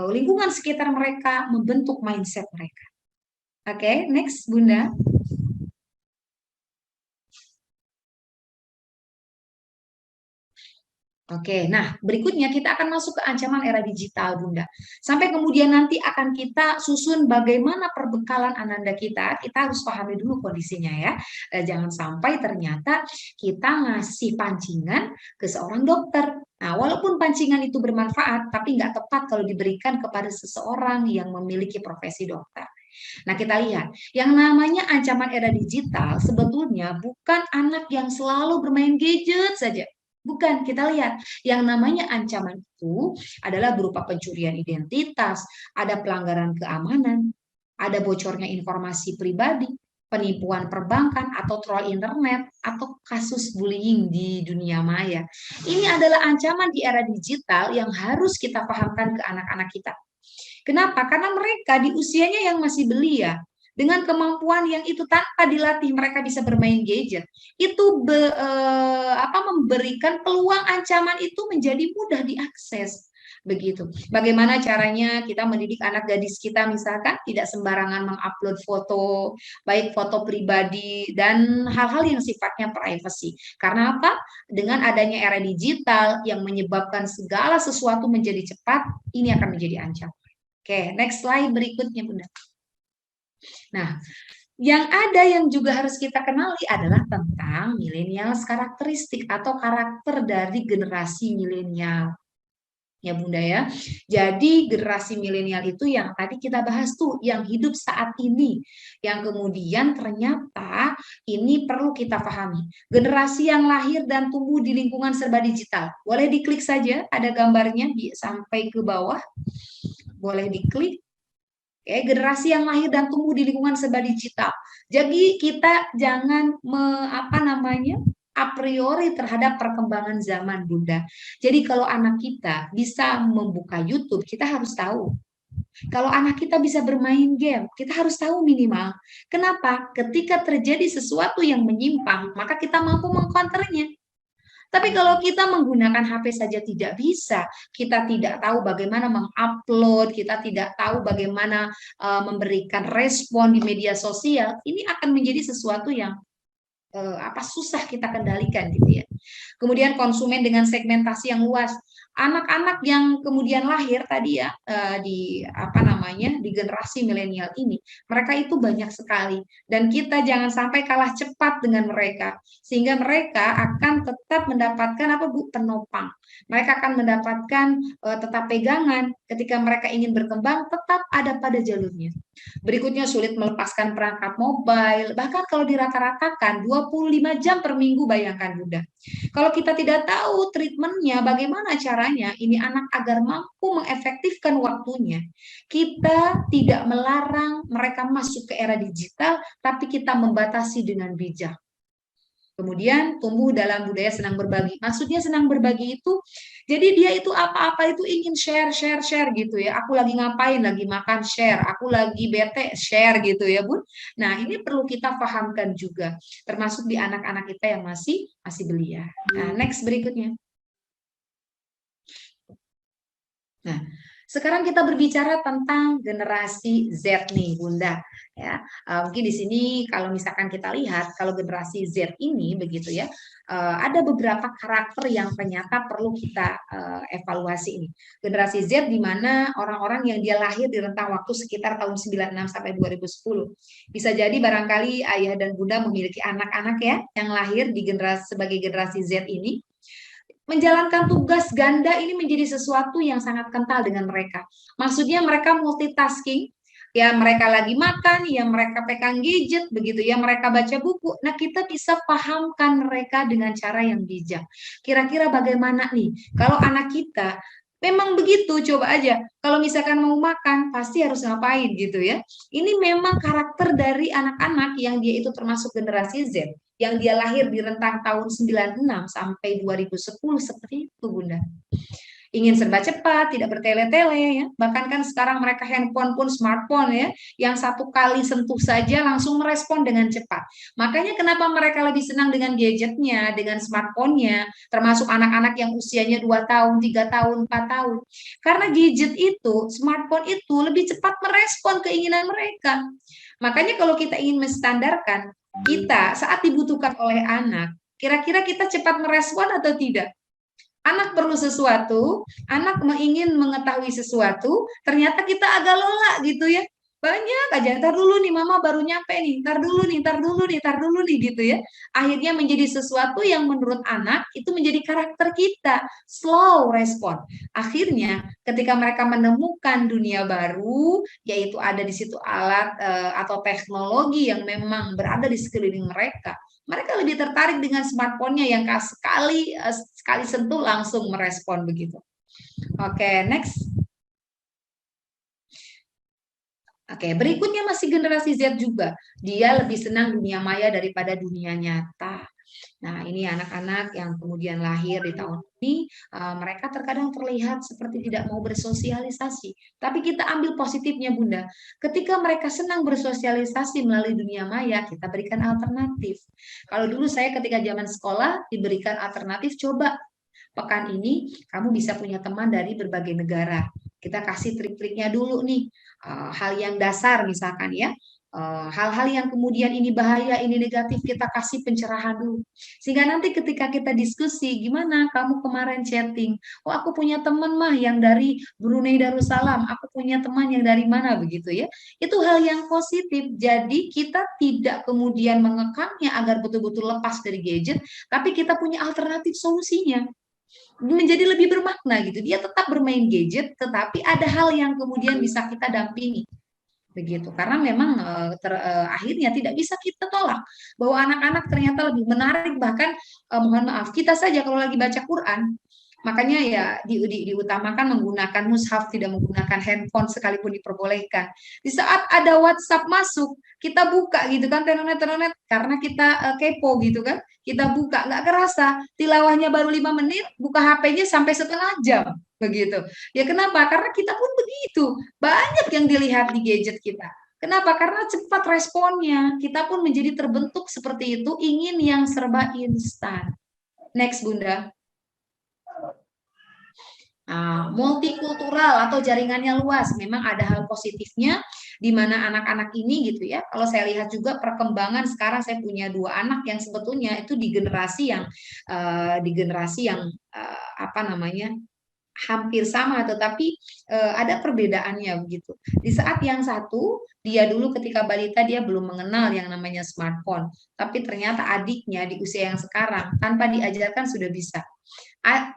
lingkungan sekitar mereka membentuk mindset mereka. Oke, next Bunda. Oke, nah berikutnya kita akan masuk ke ancaman era digital, Bunda. Sampai kemudian nanti akan kita susun bagaimana perbekalan Ananda kita harus pahami dulu kondisinya ya. Jangan sampai ternyata kita ngasih pancingan ke seorang dokter. Nah, walaupun pancingan itu bermanfaat, tapi nggak tepat kalau diberikan kepada seseorang yang memiliki profesi dokter. Nah, kita lihat, yang namanya ancaman era digital sebetulnya bukan anak yang selalu bermain gadget saja. Bukan, kita lihat, yang namanya ancaman itu adalah berupa pencurian identitas, ada pelanggaran keamanan, ada bocornya informasi pribadi, penipuan perbankan atau troll internet, atau kasus bullying di dunia maya. Ini adalah ancaman di era digital yang harus kita pahamkan ke anak-anak kita. Kenapa? Karena mereka di usianya yang masih belia, dengan kemampuan yang itu tanpa dilatih mereka bisa bermain gadget, itu memberikan peluang ancaman itu menjadi mudah diakses. Begitu. Bagaimana caranya kita mendidik anak gadis kita misalkan tidak sembarangan mengupload foto, baik foto pribadi dan hal-hal yang sifatnya privacy. Karena apa? Dengan adanya era digital yang menyebabkan segala sesuatu menjadi cepat, ini akan menjadi ancaman. Oke, next slide berikutnya, Bunda. Nah, yang ada yang juga harus kita kenali adalah tentang millennials karakteristik atau karakter dari generasi milenial. Ya Bunda ya. Jadi generasi milenial itu yang tadi kita bahas tuh, yang hidup saat ini. Yang kemudian ternyata ini perlu kita pahami. Generasi yang lahir dan tumbuh di lingkungan serba digital. Boleh diklik saja, ada gambarnya sampai ke bawah. Boleh diklik. Oke, generasi yang lahir dan tumbuh di lingkungan serba digital. Jadi kita jangan a priori terhadap perkembangan zaman Bunda. Jadi kalau anak kita bisa membuka YouTube, kita harus tahu. Kalau anak kita bisa bermain game, kita harus tahu minimal. Kenapa? Ketika terjadi sesuatu yang menyimpang, maka kita mampu mengcounternya. Tapi kalau kita menggunakan HP saja tidak bisa, kita tidak tahu bagaimana mengupload, kita tidak tahu bagaimana memberikan respon di media sosial, ini akan menjadi sesuatu yang susah kita kendalikan gitu ya. Kemudian konsumen dengan segmentasi yang luas. Anak-anak yang kemudian lahir tadi ya di generasi milenial ini, mereka itu banyak sekali dan kita jangan sampai kalah cepat dengan mereka sehingga mereka akan tetap mendapatkan penopang. Mereka akan mendapatkan tetap pegangan ketika mereka ingin berkembang, tetap ada pada jalurnya. Berikutnya sulit melepaskan perangkat mobile, bahkan kalau dirata-ratakan 25 jam per minggu, bayangkan Bunda. Kalau kita tidak tahu treatmentnya, bagaimana caranya ini anak agar mampu mengefektifkan waktunya. Kita tidak melarang mereka masuk ke era digital, tapi kita membatasi dengan bijak. Kemudian tumbuh dalam budaya senang berbagi. Maksudnya senang berbagi itu, jadi dia itu apa-apa itu ingin share gitu ya. Aku lagi ngapain, lagi makan share. Aku lagi bete share gitu ya Bun. Nah ini perlu kita pahamkan juga, termasuk di anak-anak kita yang masih belia. Nah next berikutnya. Nah, sekarang kita berbicara tentang generasi Z nih, Bunda. Ya, mungkin di sini kalau misalkan kita lihat, kalau generasi Z ini begitu ya, ada beberapa karakter yang ternyata perlu kita evaluasi ini. Generasi Z di mana orang-orang yang dia lahir di rentang waktu sekitar tahun 96 sampai 2010. Bisa jadi barangkali ayah dan bunda memiliki anak-anak ya yang lahir di sebagai generasi Z ini. Menjalankan tugas ganda ini menjadi sesuatu yang sangat kental dengan mereka. Maksudnya mereka multitasking, ya mereka lagi makan, ya mereka pegang gadget, begitu ya mereka baca buku. Nah kita bisa pahamkan mereka dengan cara yang bijak. Kira-kira bagaimana nih? Kalau anak kita memang begitu, coba aja. Kalau misalkan mau makan, pasti harus ngapain gitu ya. Ini memang karakter dari anak-anak yang dia itu termasuk generasi Z. Yang dia lahir di rentang tahun 96 sampai 2010 seperti itu Bunda. Ingin serba cepat, tidak bertele-tele ya. Bahkan kan sekarang mereka handphone pun smartphone ya, yang satu kali sentuh saja langsung merespon dengan cepat. Makanya kenapa mereka lebih senang dengan gadgetnya, dengan smartphone-nya, termasuk anak-anak yang usianya 2 tahun, 3 tahun, 4 tahun. Karena gadget itu, smartphone itu lebih cepat merespon keinginan mereka. Makanya kalau kita ingin menstandarkan, kita saat dibutuhkan oleh anak, kira-kira kita cepat merespon atau tidak? Anak perlu sesuatu, anak ingin mengetahui sesuatu, ternyata kita agak lola gitu ya. Banyak aja, ntar dulu nih mama baru nyampe nih, ntar dulu nih gitu ya. Akhirnya menjadi sesuatu yang menurut anak itu menjadi karakter kita, slow respon. Akhirnya ketika mereka menemukan dunia baru, yaitu ada di situ alat atau teknologi yang memang berada di sekeliling mereka, mereka lebih tertarik dengan smartphone-nya yang sekali sentuh langsung merespon begitu. Oke, next. Oke, berikutnya masih generasi Z juga. Dia lebih senang dunia maya daripada dunia nyata. Nah, ini anak-anak yang kemudian lahir di tahun ini, mereka terkadang terlihat seperti tidak mau bersosialisasi. Tapi kita ambil positifnya, Bunda. Ketika mereka senang bersosialisasi melalui dunia maya, kita berikan alternatif. Kalau dulu saya ketika zaman sekolah diberikan alternatif, coba pekan ini kamu bisa punya teman dari berbagai negara. Kita kasih trik-triknya dulu nih, hal yang dasar misalkan ya. Hal-hal yang kemudian ini bahaya, ini negatif, kita kasih pencerahan dulu. Sehingga nanti ketika kita diskusi, gimana kamu kemarin chatting? Oh, aku punya teman mah yang dari Brunei Darussalam, aku punya teman yang dari mana begitu ya. Itu hal yang positif. Jadi kita tidak kemudian mengekangnya agar betul-betul lepas dari gadget, tapi kita punya alternatif solusinya. menjadi lebih bermakna gitu. Dia tetap bermain gadget, tetapi ada hal yang kemudian bisa kita dampingi begitu. Karena memang akhirnya tidak bisa kita tolak bahwa anak-anak ternyata lebih menarik, bahkan mohon maaf, kita saja kalau lagi baca Quran, makanya ya diutamakan menggunakan mushaf, tidak menggunakan handphone sekalipun diperbolehkan. Di saat ada WhatsApp masuk, kita buka gitu kan, telonet karena kita kepo gitu kan, kita buka, nggak kerasa tilawahnya baru 5 menit, buka HP-nya sampai setengah jam begitu. Ya kenapa? Karena kita pun begitu, banyak yang dilihat di gadget kita. Kenapa? Karena cepat responnya. Kita pun menjadi terbentuk seperti itu, ingin yang serba instan. Next, Bunda. Multikultural atau jaringannya luas, memang ada hal positifnya di mana anak-anak ini gitu ya. Kalau saya lihat juga perkembangan sekarang, saya punya 2 anak yang sebetulnya itu di generasi yang apa namanya, hampir sama, tetapi ada perbedaannya begitu. Di saat yang satu, dia dulu ketika balita dia belum mengenal yang namanya smartphone, tapi ternyata adiknya di usia yang sekarang tanpa diajarkan sudah bisa.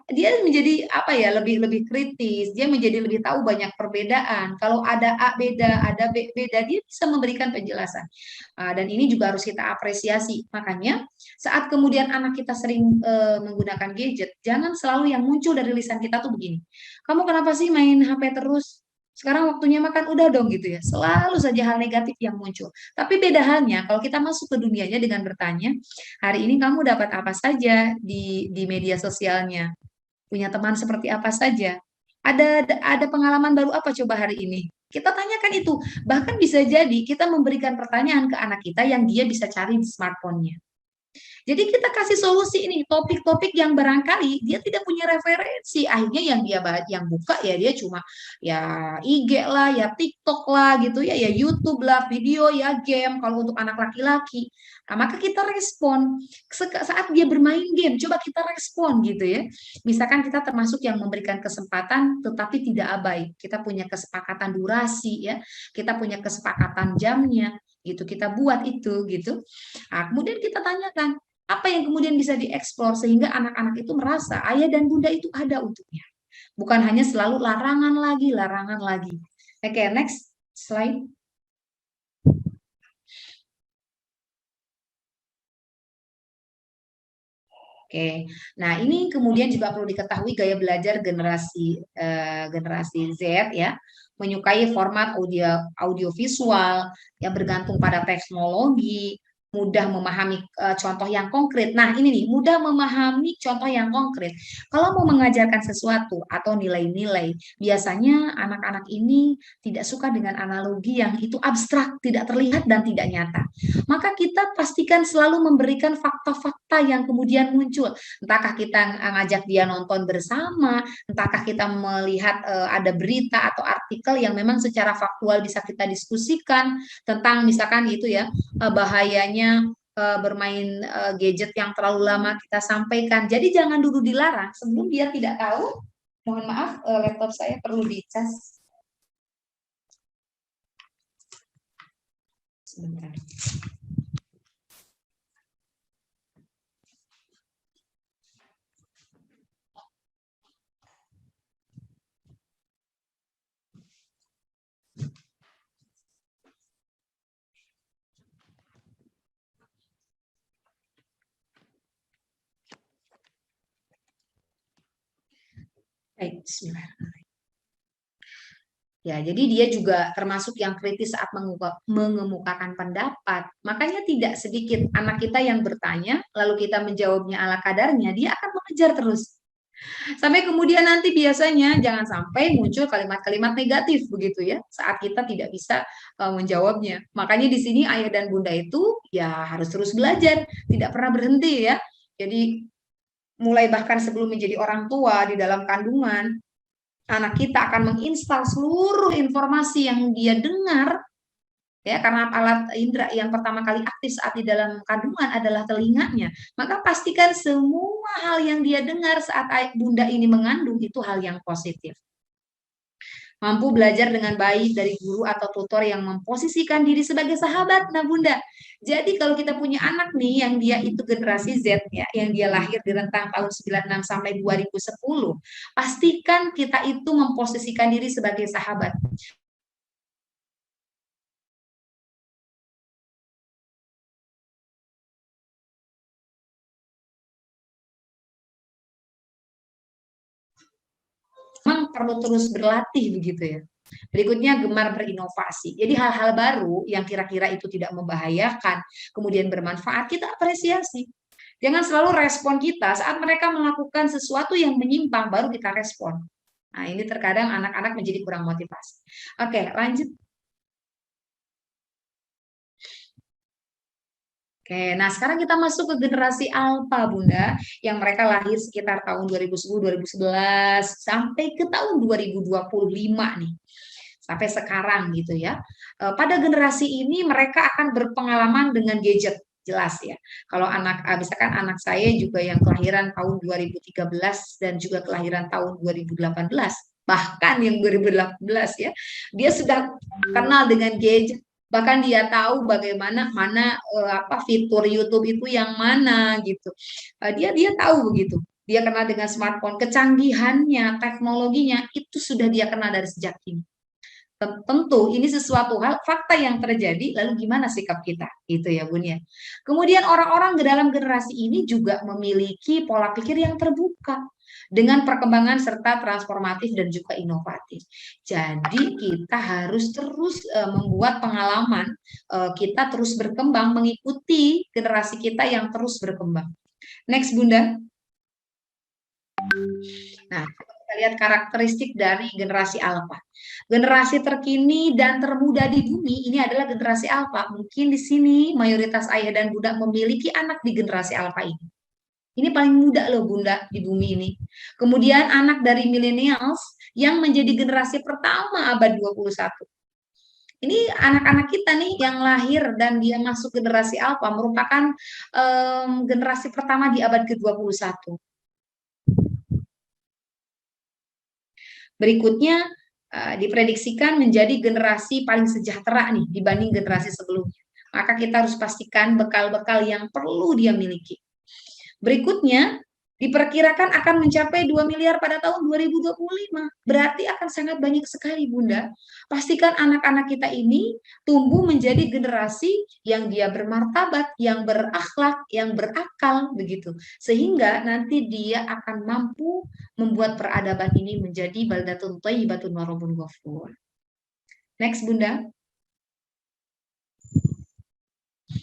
Dia menjadi apa ya, lebih kritis, dia menjadi lebih tahu banyak perbedaan. Kalau ada A beda, ada B beda, dia bisa memberikan penjelasan. Dan ini juga harus kita apresiasi. Makanya saat kemudian anak kita sering menggunakan gadget, jangan selalu yang muncul dari lisan kita tuh begini. Kamu kenapa sih main HP terus? Sekarang waktunya makan, udah dong gitu ya. Selalu saja hal negatif yang muncul. Tapi beda halnya kalau kita masuk ke dunianya dengan bertanya, hari ini kamu dapat apa saja di media sosialnya? Punya teman seperti apa saja? Ada pengalaman baru apa coba hari ini? Kita tanyakan itu. Bahkan bisa jadi kita memberikan pertanyaan ke anak kita yang dia bisa cari di smartphone-nya. Jadi kita kasih solusi ini, topik-topik yang barangkali dia tidak punya referensi. Akhirnya yang buka ya dia cuma ya IG lah, ya TikTok lah gitu ya, ya YouTube lah, video ya game kalau untuk anak laki-laki. Nah, maka kita respon saat dia bermain game, coba kita respon gitu ya. Misalkan kita termasuk yang memberikan kesempatan tetapi tidak abai. Kita punya kesepakatan durasi ya, kita punya kesepakatan jamnya gitu. Kita buat itu gitu. Nah, kemudian kita tanyakan apa yang kemudian bisa dieksplor sehingga anak-anak itu merasa ayah dan bunda itu ada untuknya. Bukan hanya selalu larangan lagi, larangan lagi. Oke, next slide. Oke, nah ini kemudian juga perlu diketahui gaya belajar generasi Z ya, menyukai format audio visual yang bergantung pada teknologi, mudah memahami contoh yang konkret. Nah, ini nih, mudah memahami contoh yang konkret. Kalau mau mengajarkan sesuatu atau nilai-nilai, biasanya anak-anak ini tidak suka dengan analogi yang itu abstrak, tidak terlihat dan tidak nyata. Maka kita pastikan selalu memberikan fakta-fakta yang kemudian muncul. Entahkah kita ngajak dia nonton bersama, entahkah kita melihat ada berita atau artikel yang memang secara faktual bisa kita diskusikan tentang misalkan itu ya, bahayanya bermain gadget yang terlalu lama kita sampaikan. Jadi jangan dulu dilarang sebelum dia tidak tahu. Mohon maaf, laptop saya perlu dicas. Sebentar. Baik, bismillahirrahmanirrahim. Ya, jadi dia juga termasuk yang kritis saat mengemukakan pendapat. Makanya tidak sedikit anak kita yang bertanya, lalu kita menjawabnya ala kadarnya, dia akan mengejar terus. Sampai kemudian nanti biasanya jangan sampai muncul kalimat-kalimat negatif begitu ya, saat kita tidak bisa menjawabnya. Makanya di sini ayah dan bunda itu ya harus terus belajar, tidak pernah berhenti ya. Jadi mulai bahkan sebelum menjadi orang tua di dalam kandungan, anak kita akan menginstal seluruh informasi yang dia dengar ya, karena alat indera yang pertama kali aktif saat di dalam kandungan adalah telinganya. Maka pastikan semua hal yang dia dengar saat bunda ini mengandung itu hal yang positif. Mampu belajar dengan baik dari guru atau tutor yang memposisikan diri sebagai sahabat. Nah, Bunda, jadi kalau kita punya anak nih yang dia itu generasi Z ya, yang dia lahir di rentang tahun 96 sampai 2010, pastikan kita itu memposisikan diri sebagai sahabat. Memang perlu terus berlatih begitu ya. Berikutnya gemar berinovasi. Jadi hal-hal baru yang kira-kira itu tidak membahayakan, kemudian bermanfaat, kita apresiasi. Jangan selalu respon kita saat mereka melakukan sesuatu yang menyimpang, baru kita respon. Nah, ini terkadang anak-anak menjadi kurang motivasi. Oke, lanjut. Oke, nah sekarang kita masuk ke generasi Alpha, Bunda, yang mereka lahir sekitar tahun 2010-2011 sampai ke tahun 2025 nih. Sampai sekarang gitu ya. Pada generasi ini mereka akan berpengalaman dengan gadget, jelas ya. Kalau misalkan anak saya juga yang kelahiran tahun 2013 dan juga kelahiran tahun 2018, bahkan yang 2018 ya, dia sudah kenal dengan gadget, bahkan dia tahu bagaimana fitur YouTube itu yang mana gitu. Dia tahu begitu. Dia kenal dengan smartphone, kecanggihannya, teknologinya itu sudah dia kenal dari sejak ini. Tentu ini sesuatu hal fakta yang terjadi, lalu gimana sikap kita gitu ya Bun ya. Kemudian orang-orang di dalam generasi ini juga memiliki pola pikir yang terbuka dengan perkembangan serta transformatif dan juga inovatif. Jadi kita harus terus membuat pengalaman, kita terus berkembang mengikuti generasi kita yang terus berkembang. Next Bunda. Nah, kita lihat karakteristik dari generasi Alpha. Generasi terkini dan termuda di bumi ini adalah generasi Alpha. Mungkin di sini mayoritas ayah dan bunda memiliki anak di generasi Alpha ini. Ini paling muda loh Bunda di bumi ini. Kemudian anak dari millennials yang menjadi generasi pertama abad 21. Ini anak-anak kita nih yang lahir dan dia masuk generasi Alpha merupakan generasi pertama di abad ke-21. Berikutnya diprediksikan menjadi generasi paling sejahtera nih dibanding generasi sebelumnya. Maka kita harus pastikan bekal-bekal yang perlu dia miliki. Berikutnya diperkirakan akan mencapai 2 miliar pada tahun 2025. Berarti akan sangat banyak sekali Bunda. Pastikan anak-anak kita ini tumbuh menjadi generasi yang dia bermartabat, yang berakhlak, yang berakal begitu. Sehingga nanti dia akan mampu membuat peradaban ini menjadi baldatun thayyibatun wa rabbun ghafur. Next Bunda.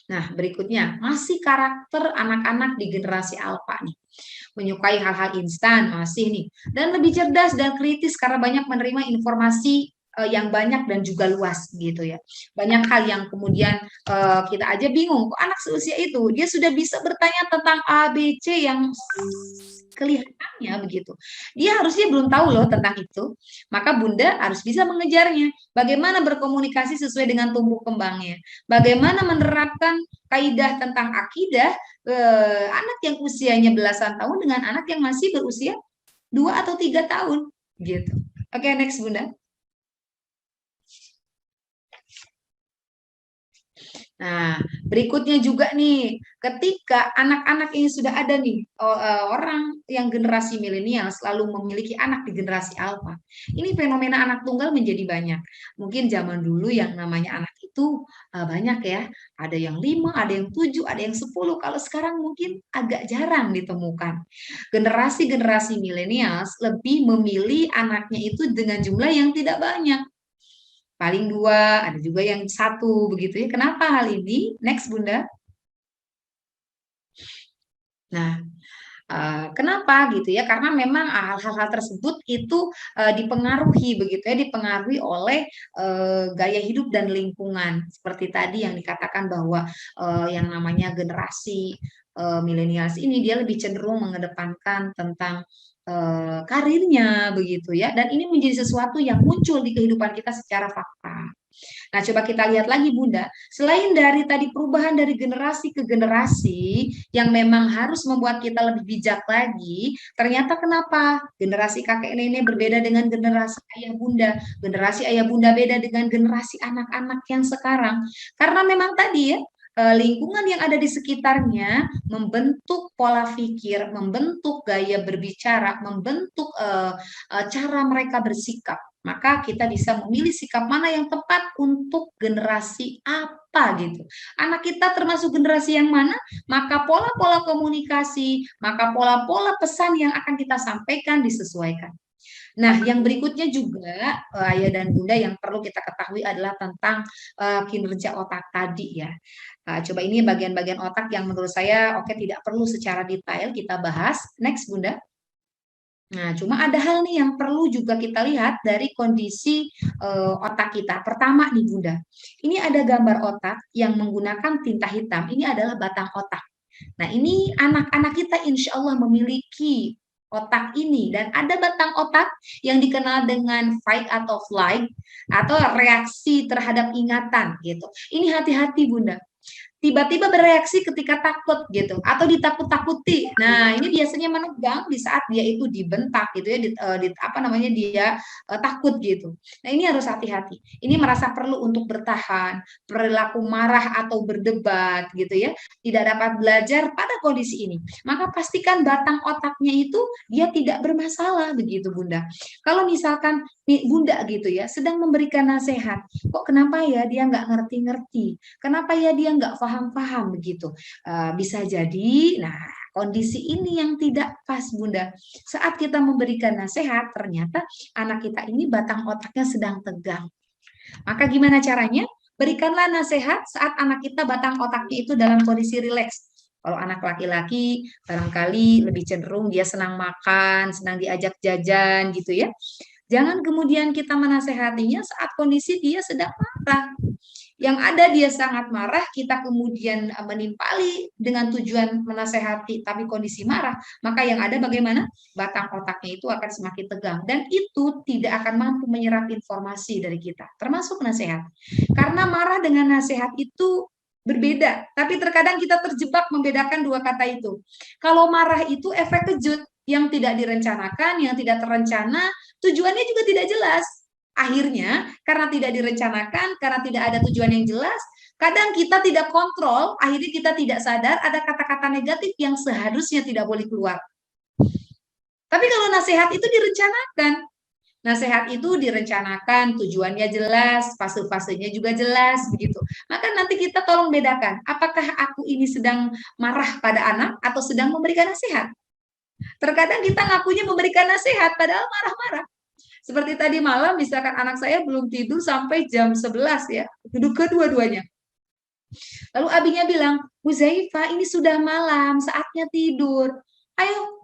Nah, berikutnya masih karakter anak-anak di generasi Alpha nih. Menyukai hal-hal instan masih nih, dan lebih cerdas dan kritis karena banyak menerima informasi yang banyak dan juga luas gitu ya. Banyak hal yang kemudian kita aja bingung, kok anak seusia itu dia sudah bisa bertanya tentang A, B, C yang kelihatannya begitu. Dia harusnya belum tahu loh tentang itu. Maka Bunda harus bisa mengejarnya. Bagaimana berkomunikasi sesuai dengan tumbuh kembangnya. Bagaimana menerapkan kaidah tentang akidah anak yang usianya belasan tahun dengan anak yang masih berusia 2 atau 3 tahun gitu. Oke, next Bunda. Nah, berikutnya juga nih, ketika anak-anak ini sudah ada nih, orang yang generasi milenial selalu memiliki anak di generasi Alpha. Ini fenomena anak tunggal menjadi banyak. Mungkin zaman dulu yang namanya anak itu banyak ya, ada yang 5, ada yang 7, ada yang 10. Kalau sekarang mungkin agak jarang ditemukan. Generasi-generasi milenial lebih memilih anaknya itu dengan jumlah yang tidak banyak. Paling 2, ada juga yang 1 begitu ya. Kenapa hal ini? Next Bunda. Nah, kenapa gitu ya? Karena memang hal-hal tersebut itu dipengaruhi begitu ya, dipengaruhi oleh gaya hidup dan lingkungan. Seperti tadi yang dikatakan bahwa yang namanya generasi milenials ini dia lebih cenderung mengedepankan tentang karirnya begitu ya, dan ini menjadi sesuatu yang muncul di kehidupan kita secara fakta. Nah, coba kita lihat lagi Bunda, selain dari tadi perubahan dari generasi ke generasi yang memang harus membuat kita lebih bijak lagi, ternyata kenapa generasi kakek nenek berbeda dengan generasi ayah bunda beda dengan generasi anak-anak yang sekarang. Karena memang tadi ya, lingkungan yang ada di sekitarnya membentuk pola pikir, membentuk gaya berbicara, membentuk cara mereka bersikap. Maka kita bisa memilih sikap mana yang tepat untuk generasi apa gitu. Anak kita termasuk generasi yang mana, maka pola-pola komunikasi, maka pola-pola pesan yang akan kita sampaikan disesuaikan. Nah, yang berikutnya juga ayah dan bunda yang perlu kita ketahui adalah tentang kinerja otak tadi ya. Coba ini bagian-bagian otak yang menurut saya oke tidak perlu secara detail kita bahas. Next bunda. Nah, cuma ada hal nih yang perlu juga kita lihat dari kondisi otak kita. Pertama nih bunda, ini ada gambar otak yang menggunakan tinta hitam. Ini adalah batang otak. Nah, ini anak-anak kita insya Allah memiliki otak ini dan ada batang otak yang dikenal dengan fight atau flight atau reaksi terhadap ingatan gitu. Ini hati-hati bunda. Tiba-tiba bereaksi ketika takut gitu atau ditakut-takuti. Nah, ini biasanya menegang di saat dia itu dibentak gitu ya, apa namanya dia takut gitu. Nah, ini harus hati-hati. Ini merasa perlu untuk bertahan, perilaku marah atau berdebat gitu ya, tidak dapat belajar pada kondisi ini. Maka pastikan batang otaknya itu dia tidak bermasalah begitu, Bunda. Kalau misalkan Bunda gitu ya, sedang memberikan nasihat, kok kenapa ya dia nggak ngerti-ngerti? Kenapa ya dia nggak paham-paham begitu? Bisa jadi, nah kondisi ini yang tidak pas Bunda. Saat kita memberikan nasihat, ternyata anak kita ini batang otaknya sedang tegang. Maka gimana caranya? Berikanlah nasihat saat anak kita batang otaknya itu dalam kondisi rileks. Kalau anak laki-laki, barangkali lebih cenderung dia senang makan, senang diajak jajan gitu ya. Jangan kemudian kita menasehatinya saat kondisi dia sedang marah. Yang ada dia sangat marah, kita kemudian menimpali dengan tujuan menasehati, tapi kondisi marah, maka yang ada bagaimana? Batang otaknya itu akan semakin tegang. Dan itu tidak akan mampu menyerap informasi dari kita, termasuk nasihat. Karena marah dengan nasihat itu berbeda, tapi terkadang kita terjebak membedakan dua kata itu. Kalau marah itu efek kejut, yang tidak direncanakan, yang tidak terencana, tujuannya juga tidak jelas. Akhirnya, karena tidak direncanakan, karena tidak ada tujuan yang jelas, kadang kita tidak kontrol, akhirnya kita tidak sadar ada kata-kata negatif yang seharusnya tidak boleh keluar. Tapi kalau nasihat itu direncanakan, nasihat itu direncanakan, tujuannya jelas, fase-fasenya juga jelas, begitu. Maka nanti kita tolong bedakan, apakah aku ini sedang marah pada anak atau sedang memberikan nasihat? Terkadang kita ngakunya memberikan nasihat, padahal marah-marah. Seperti tadi malam, misalkan anak saya belum tidur sampai jam 11 ya, duduk kedua-duanya. Lalu abinya bilang, Bu Zaifa, ini sudah malam, saatnya tidur. Ayo,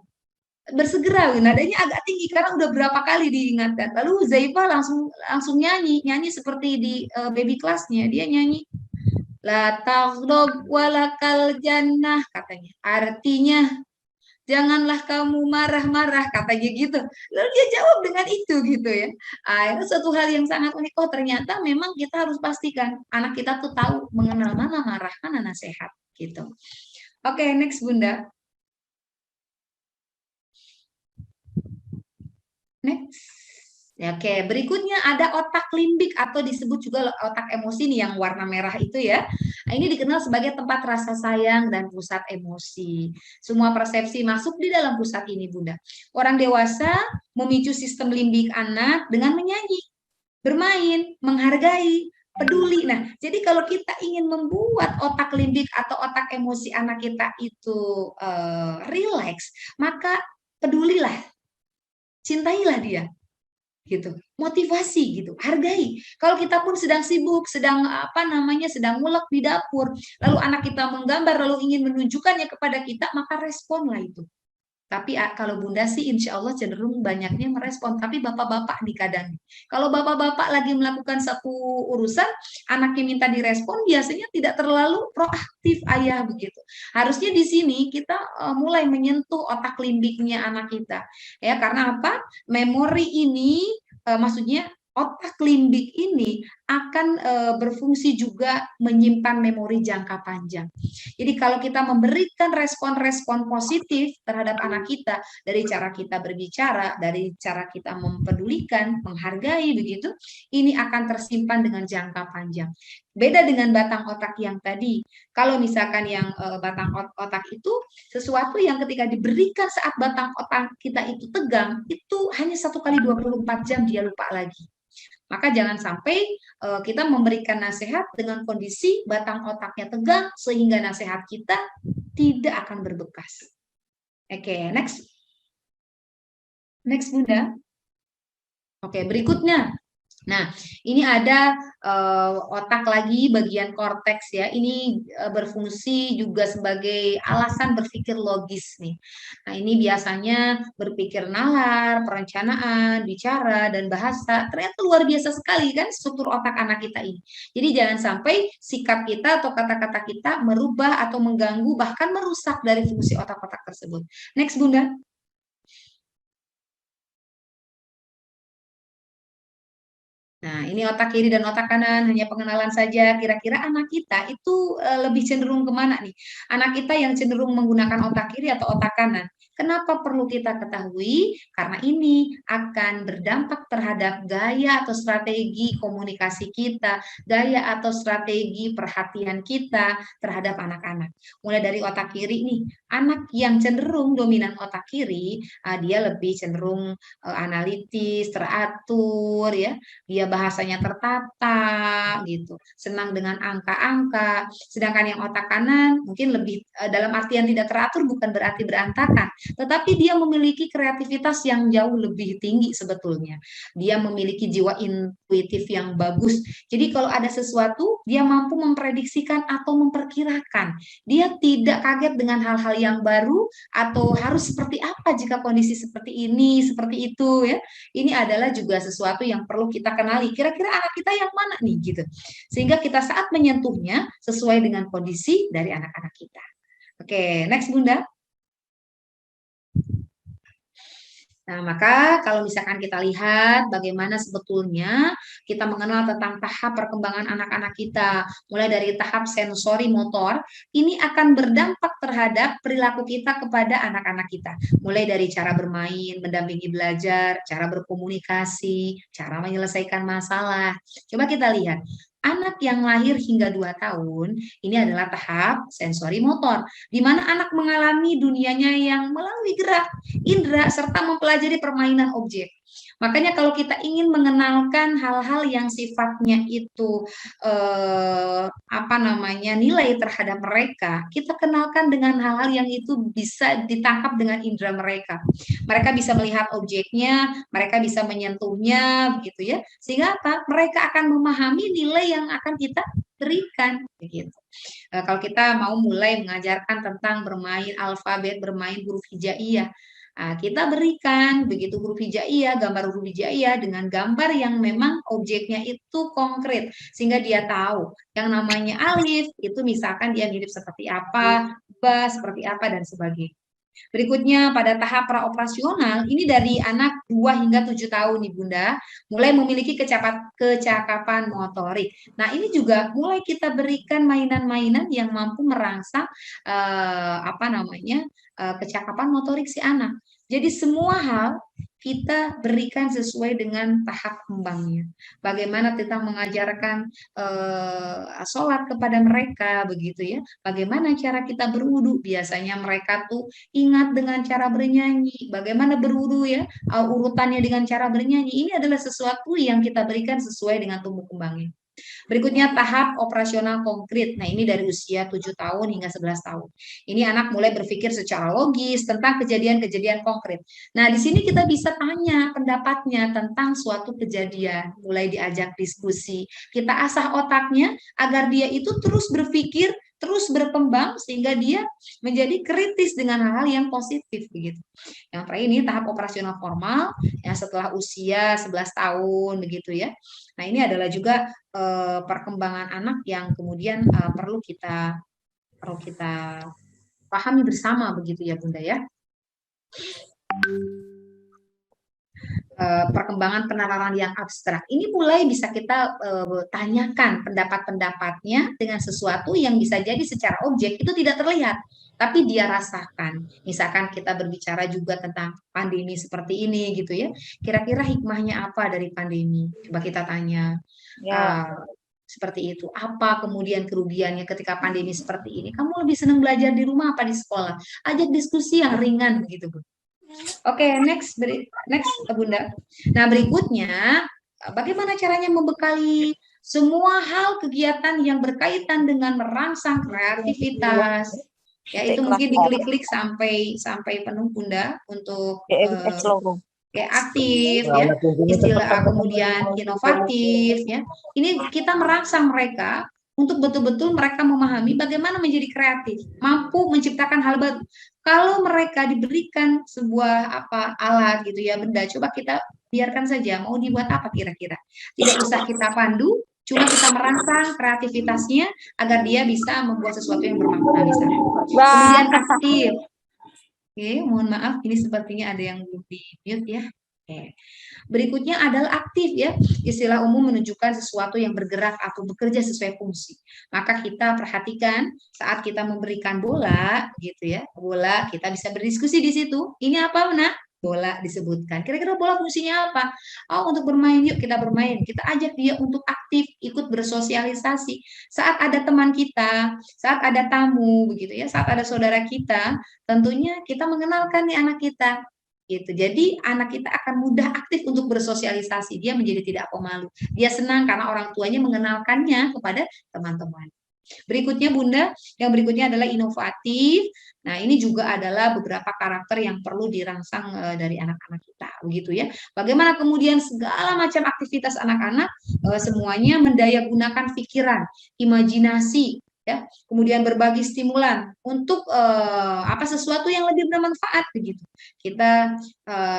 bersegera. Nadanya agak tinggi, karena udah berapa kali diingatkan. Lalu Zaifa langsung nyanyi seperti di baby kelasnya. Dia nyanyi, La taghdab walakal jannah, katanya. Artinya, janganlah kamu marah-marah, katanya gitu. Lalu dia jawab dengan itu gitu ya. Itu suatu hal yang sangat unik. Oh ternyata memang kita harus pastikan anak kita tuh tahu mengenal mana marah, mana nasihat gitu. Oke, next Bunda. Next. Oke, berikutnya ada otak limbik atau disebut juga otak emosi nih yang warna merah itu ya. Nah, ini dikenal sebagai tempat rasa sayang dan pusat emosi. Semua persepsi masuk di dalam pusat ini, Bunda. Orang dewasa memicu sistem limbik anak dengan menyanyi, bermain, menghargai, peduli. Nah, jadi kalau kita ingin membuat otak limbik atau otak emosi anak kita itu rileks, maka pedulilah, cintailah dia. Gitu, motivasi gitu, hargai. Kalau kita pun sedang sibuk, sedang sedang ngulek di dapur, lalu anak kita menggambar lalu ingin menunjukkannya kepada kita, maka responlah itu. Tapi kalau Bunda sih insya Allah cenderung banyaknya merespon. Tapi bapak-bapak nih kadang. Kalau bapak-bapak lagi melakukan satu urusan, anaknya minta direspon, biasanya tidak terlalu proaktif ayah begitu. Harusnya di sini kita mulai menyentuh otak limbiknya anak kita. Ya, karena apa? Memori ini, maksudnya otak limbik ini akan berfungsi juga menyimpan memori jangka panjang. Jadi kalau kita memberikan respon-respon positif terhadap anak kita dari cara kita berbicara, dari cara kita mempedulikan, menghargai begitu, ini akan tersimpan dengan jangka panjang. Beda dengan batang otak yang tadi. Kalau misalkan yang batang otak itu sesuatu yang ketika diberikan saat batang otak kita itu tegang, itu hanya 1 kali 24 jam dia lupa lagi. Maka jangan sampai kita memberikan nasihat dengan kondisi batang otaknya tegang sehingga nasihat kita tidak akan berbekas. Oke, next. Next, Bunda. Oke, berikutnya. Nah, ini ada otak lagi bagian korteks ya. Ini berfungsi juga sebagai alasan berpikir logis nih. Nah, ini biasanya berpikir nalar, perencanaan, bicara dan bahasa. Ternyata luar biasa sekali kan struktur otak anak kita ini. Jadi jangan sampai sikap kita atau kata-kata kita merubah atau mengganggu bahkan merusak dari fungsi otak-otak tersebut. Next, Bunda. Nah, ini otak kiri dan otak kanan, hanya pengenalan saja. Kira-kira anak kita itu lebih cenderung kemana nih? Anak kita yang cenderung menggunakan otak kiri atau otak kanan? Kenapa perlu kita ketahui? Karena ini akan berdampak terhadap gaya atau strategi komunikasi kita, gaya atau strategi perhatian kita terhadap anak-anak. Mulai dari otak kiri nih, anak yang cenderung dominan otak kiri, dia lebih cenderung analitis, teratur, ya. Dia bahasanya tertata gitu, senang dengan angka-angka. Sedangkan yang otak kanan mungkin lebih dalam artian tidak teratur bukan berarti berantakan, tetapi dia memiliki kreativitas yang jauh lebih tinggi sebetulnya. Dia memiliki jiwa intuitif yang bagus. Jadi kalau ada sesuatu, dia mampu memprediksikan atau memperkirakan. Dia tidak kaget dengan hal-hal yang baru atau harus seperti apa jika kondisi seperti ini, seperti itu ya. Ini adalah juga sesuatu yang perlu kita kenali. Kira-kira anak kita yang mana nih gitu. Sehingga kita saat menyentuhnya sesuai dengan kondisi dari anak-anak kita. Oke, next Bunda. Nah, maka kalau misalkan kita lihat bagaimana sebetulnya kita mengenal tentang tahap perkembangan anak-anak kita, mulai dari tahap sensori motor, ini akan berdampak terhadap perilaku kita kepada anak-anak kita. Mulai dari cara bermain, mendampingi belajar, cara berkomunikasi, cara menyelesaikan masalah. Coba kita lihat. Anak yang lahir hingga 2 tahun, ini adalah tahap sensori motor, di mana anak mengalami dunianya yang melalui gerak, indera, serta mempelajari permainan objek. Makanya kalau kita ingin mengenalkan hal-hal yang sifatnya itu nilai terhadap mereka, kita kenalkan dengan hal-hal yang itu bisa ditangkap dengan indera mereka. Mereka bisa melihat objeknya, mereka bisa menyentuhnya, begitu ya. Sehingga apa? Mereka akan memahami nilai yang akan kita berikan, begitu. Kalau kita mau mulai mengajarkan tentang bermain alfabet, bermain huruf hijaiyah, kita berikan begitu huruf hijaiyah, gambar huruf hijaiyah dengan gambar yang memang objeknya itu konkret sehingga dia tahu yang namanya alif itu misalkan dia mirip seperti apa, ba seperti apa dan sebagainya. Berikutnya pada tahap praoperasional ini dari anak 2 hingga 7 tahun nih Bunda, mulai memiliki kecakapan motorik. Nah, ini juga mulai kita berikan mainan-mainan yang mampu merangsang kecakapan motorik si anak. Jadi semua hal kita berikan sesuai dengan tahap kembangnya. Bagaimana kita mengajarkan sholat kepada mereka, begitu ya. Bagaimana cara kita berwudu? Biasanya mereka tuh ingat dengan cara bernyanyi. Bagaimana berwudu ya? Urutannya dengan cara bernyanyi. Ini adalah sesuatu yang kita berikan sesuai dengan tumbuh kembangnya. Berikutnya tahap operasional konkret. Nah, ini dari usia 7 tahun hingga 11 tahun. Ini anak mulai berpikir secara logis tentang kejadian-kejadian konkret. Nah, di sini kita bisa tanya pendapatnya tentang suatu kejadian, mulai diajak diskusi. Kita asah otaknya agar dia itu terus berpikir, terus berkembang sehingga dia menjadi kritis dengan hal-hal yang positif begitu. Yang terakhir ini tahap operasional formal ya setelah usia 11 tahun begitu ya. Nah, ini adalah juga perkembangan anak yang kemudian perlu kita pahami bersama begitu ya Bunda ya. perkembangan penalaran yang abstrak. Ini mulai bisa kita tanyakan pendapat-pendapatnya dengan sesuatu yang bisa jadi secara objek itu tidak terlihat, tapi dia rasakan. Misalkan kita berbicara juga tentang pandemi seperti ini gitu ya. Kira-kira hikmahnya apa dari pandemi? Coba kita tanya. Ya. Seperti itu. Apa kemudian kerugiannya ketika pandemi seperti ini? Kamu lebih senang belajar di rumah apa di sekolah? Ajak diskusi yang ringan begitu, Bu. Oke, next Bunda. Nah, berikutnya bagaimana caranya membekali semua hal kegiatan yang berkaitan dengan merangsang kreativitas. Ya, itu mungkin diklik-klik sampai penuh Bunda untuk kayak aktif ya, istilah kemudian inovatif ya. Ini kita merangsang mereka untuk betul-betul mereka memahami bagaimana menjadi kreatif, mampu menciptakan hal baru. Kalau mereka diberikan sebuah alat gitu ya, benda, coba kita biarkan saja mau dibuat apa kira-kira. Tidak usah kita pandu, cuma kita merangsang kreativitasnya agar dia bisa membuat sesuatu yang bermakna misalnya. Kemudian aktif. Oke, mohon maaf ini sepertinya ada yang belum di-mute ya. Oke. Berikutnya adalah aktif ya. Istilah umum menunjukkan sesuatu yang bergerak atau bekerja sesuai fungsi. Maka kita perhatikan saat kita memberikan bola gitu ya. Bola kita bisa berdiskusi di situ. Ini apa, Nak? Bola disebutkan. Kira-kira bola fungsinya apa? Oh, untuk bermain, yuk kita bermain. Kita ajak dia untuk aktif, ikut bersosialisasi. Saat ada teman kita, saat ada tamu begitu ya, saat ada saudara kita, tentunya kita mengenalkan nih anak kita. Gitu. Jadi anak kita akan mudah aktif untuk bersosialisasi. Dia menjadi tidak pemalu. Dia senang karena orang tuanya mengenalkannya kepada teman-teman. Berikutnya Bunda, yang berikutnya adalah inovatif. Nah, ini juga adalah beberapa karakter yang perlu dirangsang dari anak-anak kita, begitu ya. Bagaimana kemudian segala macam aktivitas anak-anak semuanya mendayagunakan pikiran, imajinasi, ya, kemudian berbagi stimulan untuk sesuatu yang lebih bermanfaat begitu. Kita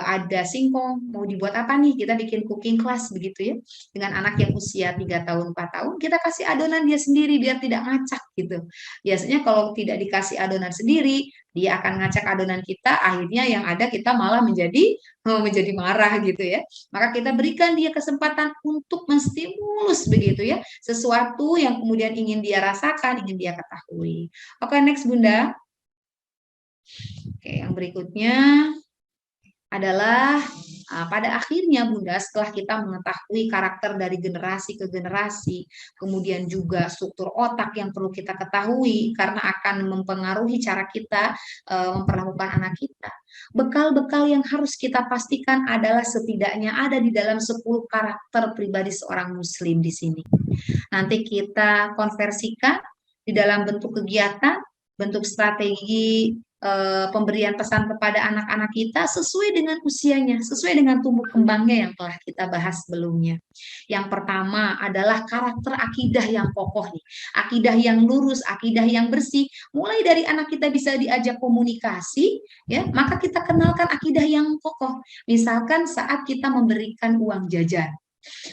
ada singkong, mau dibuat apa nih? Kita bikin cooking class begitu ya. Dengan anak yang usia 3 tahun, 4 tahun, kita kasih adonan dia sendiri biar tidak ngacak gitu. Biasanya kalau tidak dikasih adonan sendiri, dia akan ngacak adonan kita, akhirnya yang ada kita malah menjadi marah gitu ya. Maka kita berikan dia kesempatan untuk menstimulus begitu ya, sesuatu yang kemudian ingin dia rasakan, ingin dia ketahui. Oke, next Bunda. Oke, yang berikutnya adalah pada akhirnya Bunda, setelah kita mengetahui karakter dari generasi ke generasi, kemudian juga struktur otak yang perlu kita ketahui karena akan mempengaruhi cara kita memperlakukan anak kita. Bekal-bekal yang harus kita pastikan adalah setidaknya ada di dalam 10 karakter pribadi seorang muslim di sini. Nanti kita konversikan di dalam bentuk kegiatan, bentuk strategi pemberian pesan kepada anak-anak kita sesuai dengan usianya, sesuai dengan tumbuh kembangnya yang telah kita bahas sebelumnya. Yang pertama adalah karakter akidah yang kokoh nih, akidah yang lurus, akidah yang bersih. Mulai dari anak kita bisa diajak komunikasi, ya, maka kita kenalkan akidah yang kokoh. Misalkan saat kita memberikan uang jajan.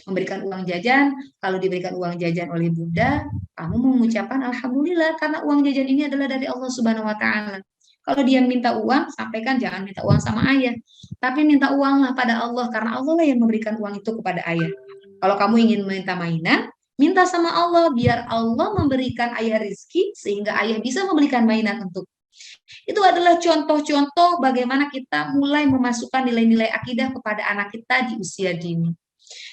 Memberikan uang jajan, kalau diberikan uang jajan oleh Bunda, kamu mengucapkan alhamdulillah karena uang jajan ini adalah dari Allah Subhanahu wa taala. Kalau dia minta uang, sampaikan jangan minta uang sama ayah, tapi minta uanglah pada Allah karena Allah lah yang memberikan uang itu kepada ayah. Kalau kamu ingin minta mainan, minta sama Allah biar Allah memberikan ayah rezeki sehingga ayah bisa memberikan mainan untuk. Itu adalah contoh-contoh bagaimana kita mulai memasukkan nilai-nilai akidah kepada anak kita di usia dini.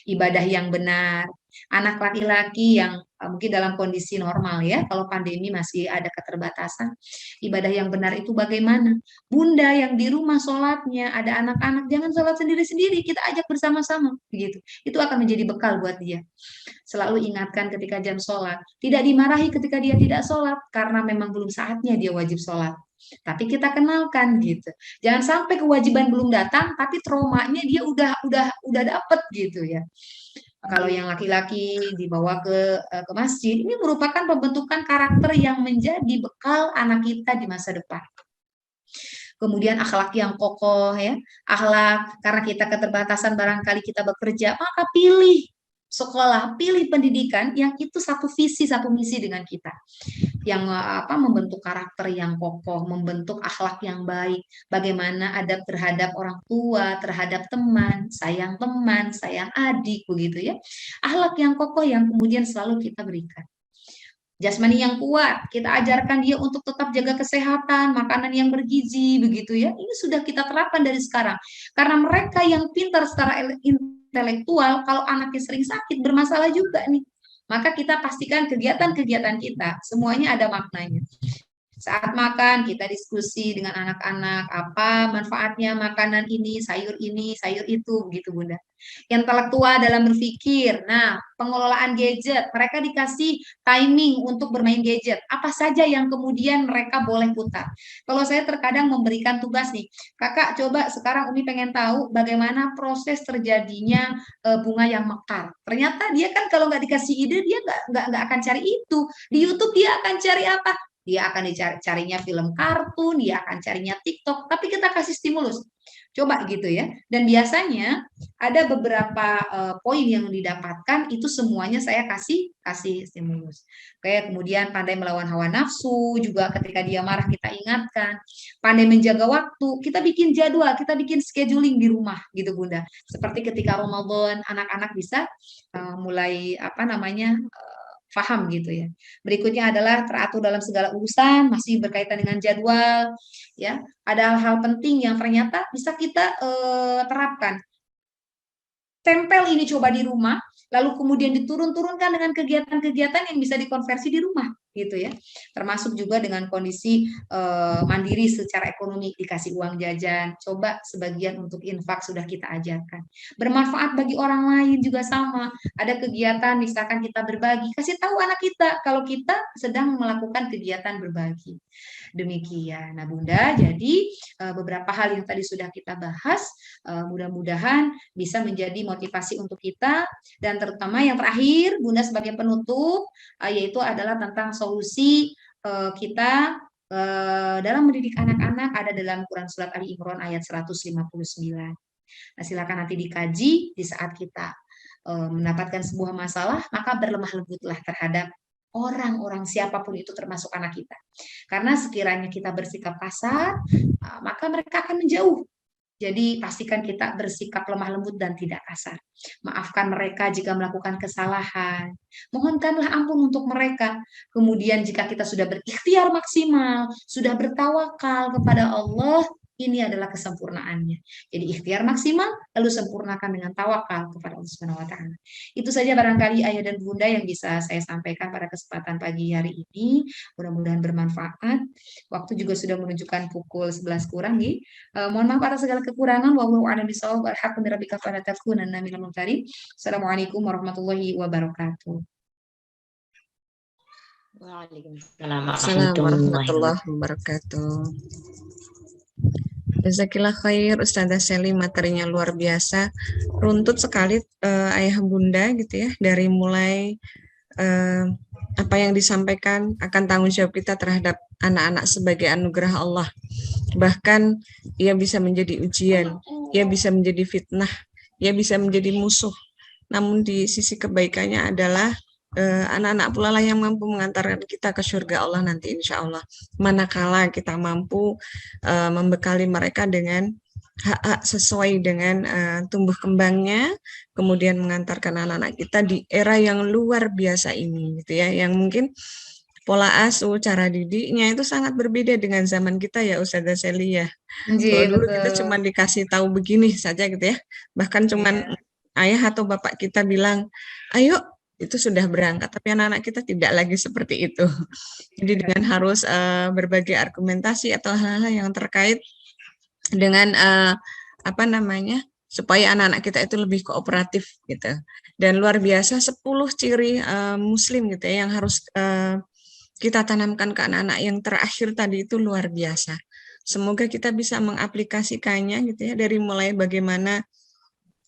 Ibadah yang benar, anak laki-laki yang mungkin dalam kondisi normal ya, kalau pandemi masih ada keterbatasan, ibadah yang benar itu bagaimana? Bunda yang di rumah sholatnya, ada anak-anak, jangan sholat sendiri-sendiri, kita ajak bersama-sama, begitu. Itu akan menjadi bekal buat dia. Selalu ingatkan ketika jam sholat, tidak dimarahi ketika dia tidak sholat, karena memang belum saatnya dia wajib sholat. Tapi kita kenalkan gitu. Jangan sampai kewajiban belum datang, tapi traumanya dia udah dapet gitu ya. Kalau yang laki-laki dibawa ke masjid, ini merupakan pembentukan karakter yang menjadi bekal anak kita di masa depan. Kemudian akhlak yang kokoh ya, akhlak karena kita keterbatasan barangkali kita bekerja, maka pilih sekolah, pilih pendidikan yang itu satu visi, satu misi dengan kita. yang membentuk karakter yang kokoh, membentuk akhlak yang baik, bagaimana adab terhadap orang tua, terhadap teman, sayang adik, begitu ya. Akhlak yang kokoh yang kemudian selalu kita berikan. Jasmani yang kuat, kita ajarkan dia untuk tetap jaga kesehatan, makanan yang bergizi, begitu ya. Ini sudah kita terapkan dari sekarang. Karena mereka yang pintar secara intelektual, kalau anaknya sering sakit, bermasalah juga nih. Maka kita pastikan kegiatan-kegiatan kita, semuanya ada maknanya. Saat makan, kita diskusi dengan anak-anak, apa manfaatnya makanan ini, sayur itu, begitu Bunda. Yang intelektual dalam berpikir, nah pengelolaan gadget, mereka dikasih timing untuk bermain gadget, apa saja yang kemudian mereka boleh putar. Kalau saya terkadang memberikan tugas nih, kakak coba sekarang Umi pengen tahu bagaimana proses terjadinya bunga yang mekar. Ternyata dia kan kalau nggak dikasih ide, dia nggak akan cari itu. Di YouTube dia akan cari apa? Dia akan carinya film kartun, dia akan carinya TikTok, tapi kita kasih stimulus. Coba gitu ya. Dan biasanya ada beberapa poin yang didapatkan, itu semuanya saya kasih stimulus. Oke, kemudian pandai melawan hawa nafsu, juga ketika dia marah kita ingatkan. Pandai menjaga waktu, kita bikin jadwal, kita bikin scheduling di rumah gitu Bunda. Seperti ketika Ramadan, anak-anak bisa mulai paham gitu ya. Berikutnya adalah teratur dalam segala urusan, masih berkaitan dengan jadwal, ya. Ada hal-hal penting yang ternyata bisa kita terapkan. Tempel ini coba di rumah, lalu kemudian diturun-turunkan dengan kegiatan-kegiatan yang bisa dikonversi di rumah, gitu ya. Termasuk juga dengan kondisi mandiri secara ekonomi, dikasih uang jajan, coba sebagian untuk infak sudah kita ajarkan. Bermanfaat bagi orang lain juga sama. Ada kegiatan, misalkan kita berbagi, kasih tahu anak kita kalau kita sedang melakukan kegiatan berbagi. Demikian. Nah, Bunda, jadi beberapa hal yang tadi sudah kita bahas, mudah-mudahan bisa menjadi motivasi untuk kita, dan terutama yang terakhir, Bunda sebagai penutup, yaitu adalah tentang solusi kita dalam mendidik anak-anak ada dalam Quran Surat Ali Imran ayat 159. Nah, silakan nanti dikaji di saat kita mendapatkan sebuah masalah, maka berlemah lembutlah terhadap orang-orang siapapun itu termasuk anak kita. Karena sekiranya kita bersikap kasar, maka mereka akan menjauh. Jadi pastikan kita bersikap lemah lembut dan tidak kasar. Maafkan mereka jika melakukan kesalahan. Mohonkanlah ampun untuk mereka. Kemudian jika kita sudah berikhtiar maksimal, sudah bertawakal kepada Allah, ini adalah kesempurnaannya. Jadi ikhtiar maksimal, lalu sempurnakan dengan tawakal kepada Allah Subhanahu wa Ta'ala. Itu saja barangkali ayah dan bunda yang bisa saya sampaikan pada kesempatan pagi hari ini. Mudah-mudahan bermanfaat. Waktu juga sudah menunjukkan pukul 11 kurang. Mohon maaf atas segala kekurangan. Wallahu a'lam bishawab. Alhamdulillah bika fala takunanna minal mumtarin. Assalamualaikum warahmatullahi wabarakatuh. Waalaikumsalam Warahmatullahi wabarakatuh. Jazakillah khair Ustazah Seli, materinya luar biasa, runtut sekali ayah bunda gitu ya, dari mulai apa yang disampaikan akan tanggung jawab kita terhadap anak-anak sebagai anugerah Allah. Bahkan ia bisa menjadi ujian, ia bisa menjadi fitnah, ia bisa menjadi musuh. Namun di sisi kebaikannya adalah anak-anak pula lah yang mampu mengantarkan kita ke surga Allah nanti insya Allah. Manakala kita mampu membekali mereka dengan hak-hak sesuai dengan tumbuh kembangnya, kemudian mengantarkan anak-anak kita di era yang luar biasa ini, gitu ya, yang mungkin pola asuh, cara didiknya itu sangat berbeda dengan zaman kita ya Ustazah Seli ya. Kalau dulu kita cuma dikasih tahu begini saja gitu ya, bahkan cuman ayah atau bapak kita bilang, ayo, itu sudah berangkat, tapi anak-anak kita tidak lagi seperti itu. Jadi dengan harus berbagai argumentasi atau hal-hal yang terkait dengan supaya anak-anak kita itu lebih kooperatif gitu. Dan luar biasa 10 ciri muslim gitu ya, yang harus kita tanamkan ke anak-anak yang terakhir tadi itu luar biasa. Semoga kita bisa mengaplikasikannya gitu ya, dari mulai bagaimana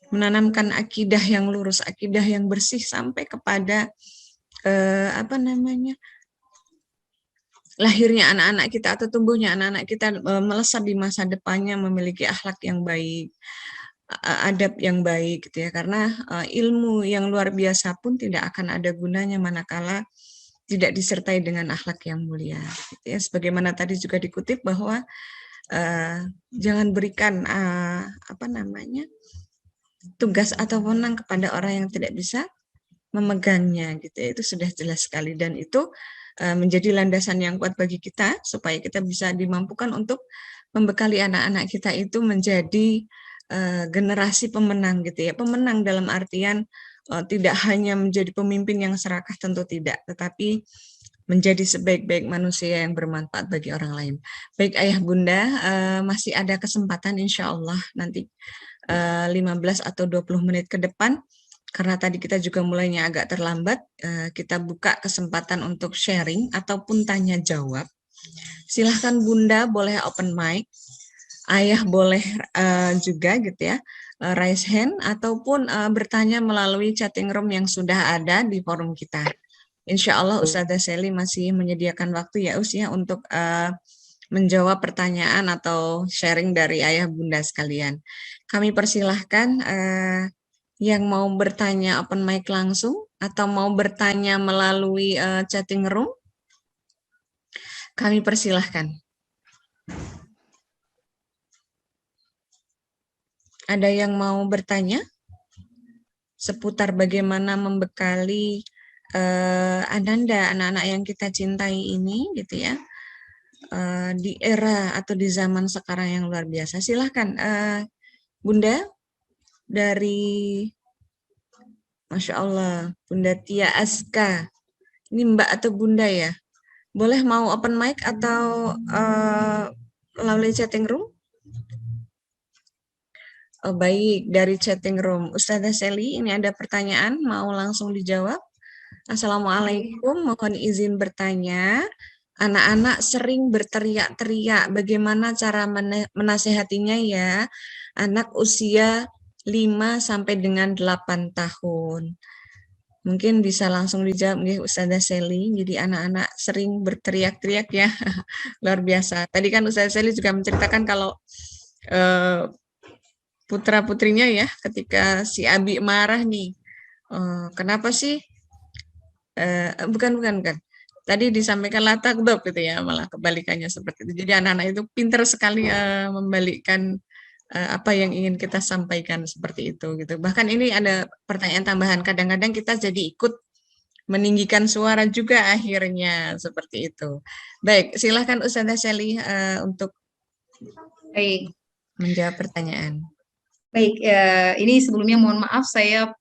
menanamkan akidah yang lurus, akidah yang bersih sampai kepada lahirnya anak-anak kita atau tumbuhnya anak-anak kita melesat di masa depannya memiliki akhlak yang baik, adab yang baik gitu ya. Karena ilmu yang luar biasa pun tidak akan ada gunanya manakala tidak disertai dengan akhlak yang mulia. Gitu ya. Sebagaimana tadi juga dikutip bahwa jangan berikan tugas atau wewenang kepada orang yang tidak bisa memegangnya, gitu ya. Itu sudah jelas sekali, dan itu menjadi landasan yang kuat bagi kita supaya kita bisa dimampukan untuk membekali anak-anak kita itu menjadi generasi pemenang, gitu ya. Pemenang dalam artian tidak hanya menjadi pemimpin yang serakah, tentu tidak, tetapi menjadi sebaik-baik manusia yang bermanfaat bagi orang lain. Baik Ayah Bunda, masih ada kesempatan insya Allah nanti 15 atau 20 menit ke depan, karena tadi kita juga mulainya agak terlambat, kita buka kesempatan untuk sharing ataupun tanya jawab. Silahkan Bunda boleh open mic, Ayah boleh juga gitu ya, raise hand ataupun bertanya melalui chatting room yang sudah ada di forum kita. Insya Allah Ustazah Seli masih menyediakan waktu ya ya untuk menjawab pertanyaan atau sharing dari Ayah Bunda sekalian. Kami persilahkan yang mau bertanya open mic langsung atau mau bertanya melalui chatting room, kami persilahkan. Ada yang mau bertanya seputar bagaimana membekali Ananda, anak-anak yang kita cintai ini, gitu ya, di era atau di zaman sekarang yang luar biasa. Silahkan Bunda dari Masya Allah, Bunda Tia Aska, ini Mbak atau Bunda ya, boleh mau open mic atau melalui chatting room? Oh, baik, dari chatting room. Ustazah Seli, ini ada pertanyaan, mau langsung dijawab? Assalamualaikum, mohon izin bertanya. Anak-anak sering berteriak-teriak, bagaimana cara menasehatinya ya? Anak usia 5 sampai dengan 8 tahun. Mungkin bisa langsung dijawab nih Ustazah Seli. Jadi anak-anak sering berteriak-teriak ya. Luar biasa. Tadi kan Ustazah Seli juga menceritakan kalau putra-putrinya ya, ketika si Abi marah nih. Kenapa sih? Bukan. Tadi disampaikan latakdob gitu ya, malah kebalikannya seperti itu. Jadi anak-anak itu pintar sekali membalikkan apa yang ingin kita sampaikan seperti itu gitu. Bahkan ini ada pertanyaan tambahan, kadang-kadang kita jadi ikut meninggikan suara juga akhirnya seperti itu. Baik, silahkan Ustazah Seli untuk menjawab pertanyaan. Baik, ini sebelumnya mohon maaf saya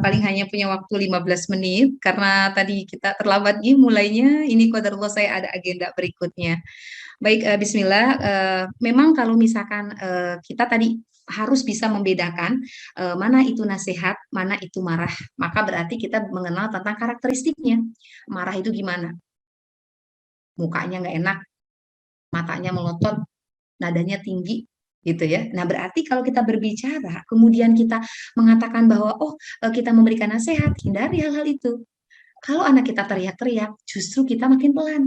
paling hanya punya waktu 15 menit karena tadi kita terlambat nih mulainya. Ini qadarullah saya ada agenda berikutnya. Baik, bismillah. Memang kalau misalkan kita tadi harus bisa membedakan mana itu nasihat, mana itu marah. Maka berarti kita mengenal tentang karakteristiknya. Marah itu gimana? Mukanya nggak enak, matanya melotot, nadanya tinggi, gitu ya. Nah, berarti kalau kita berbicara, kemudian kita mengatakan bahwa, kita memberikan nasihat, hindari hal-hal itu. Kalau anak kita teriak-teriak, justru kita makin pelan.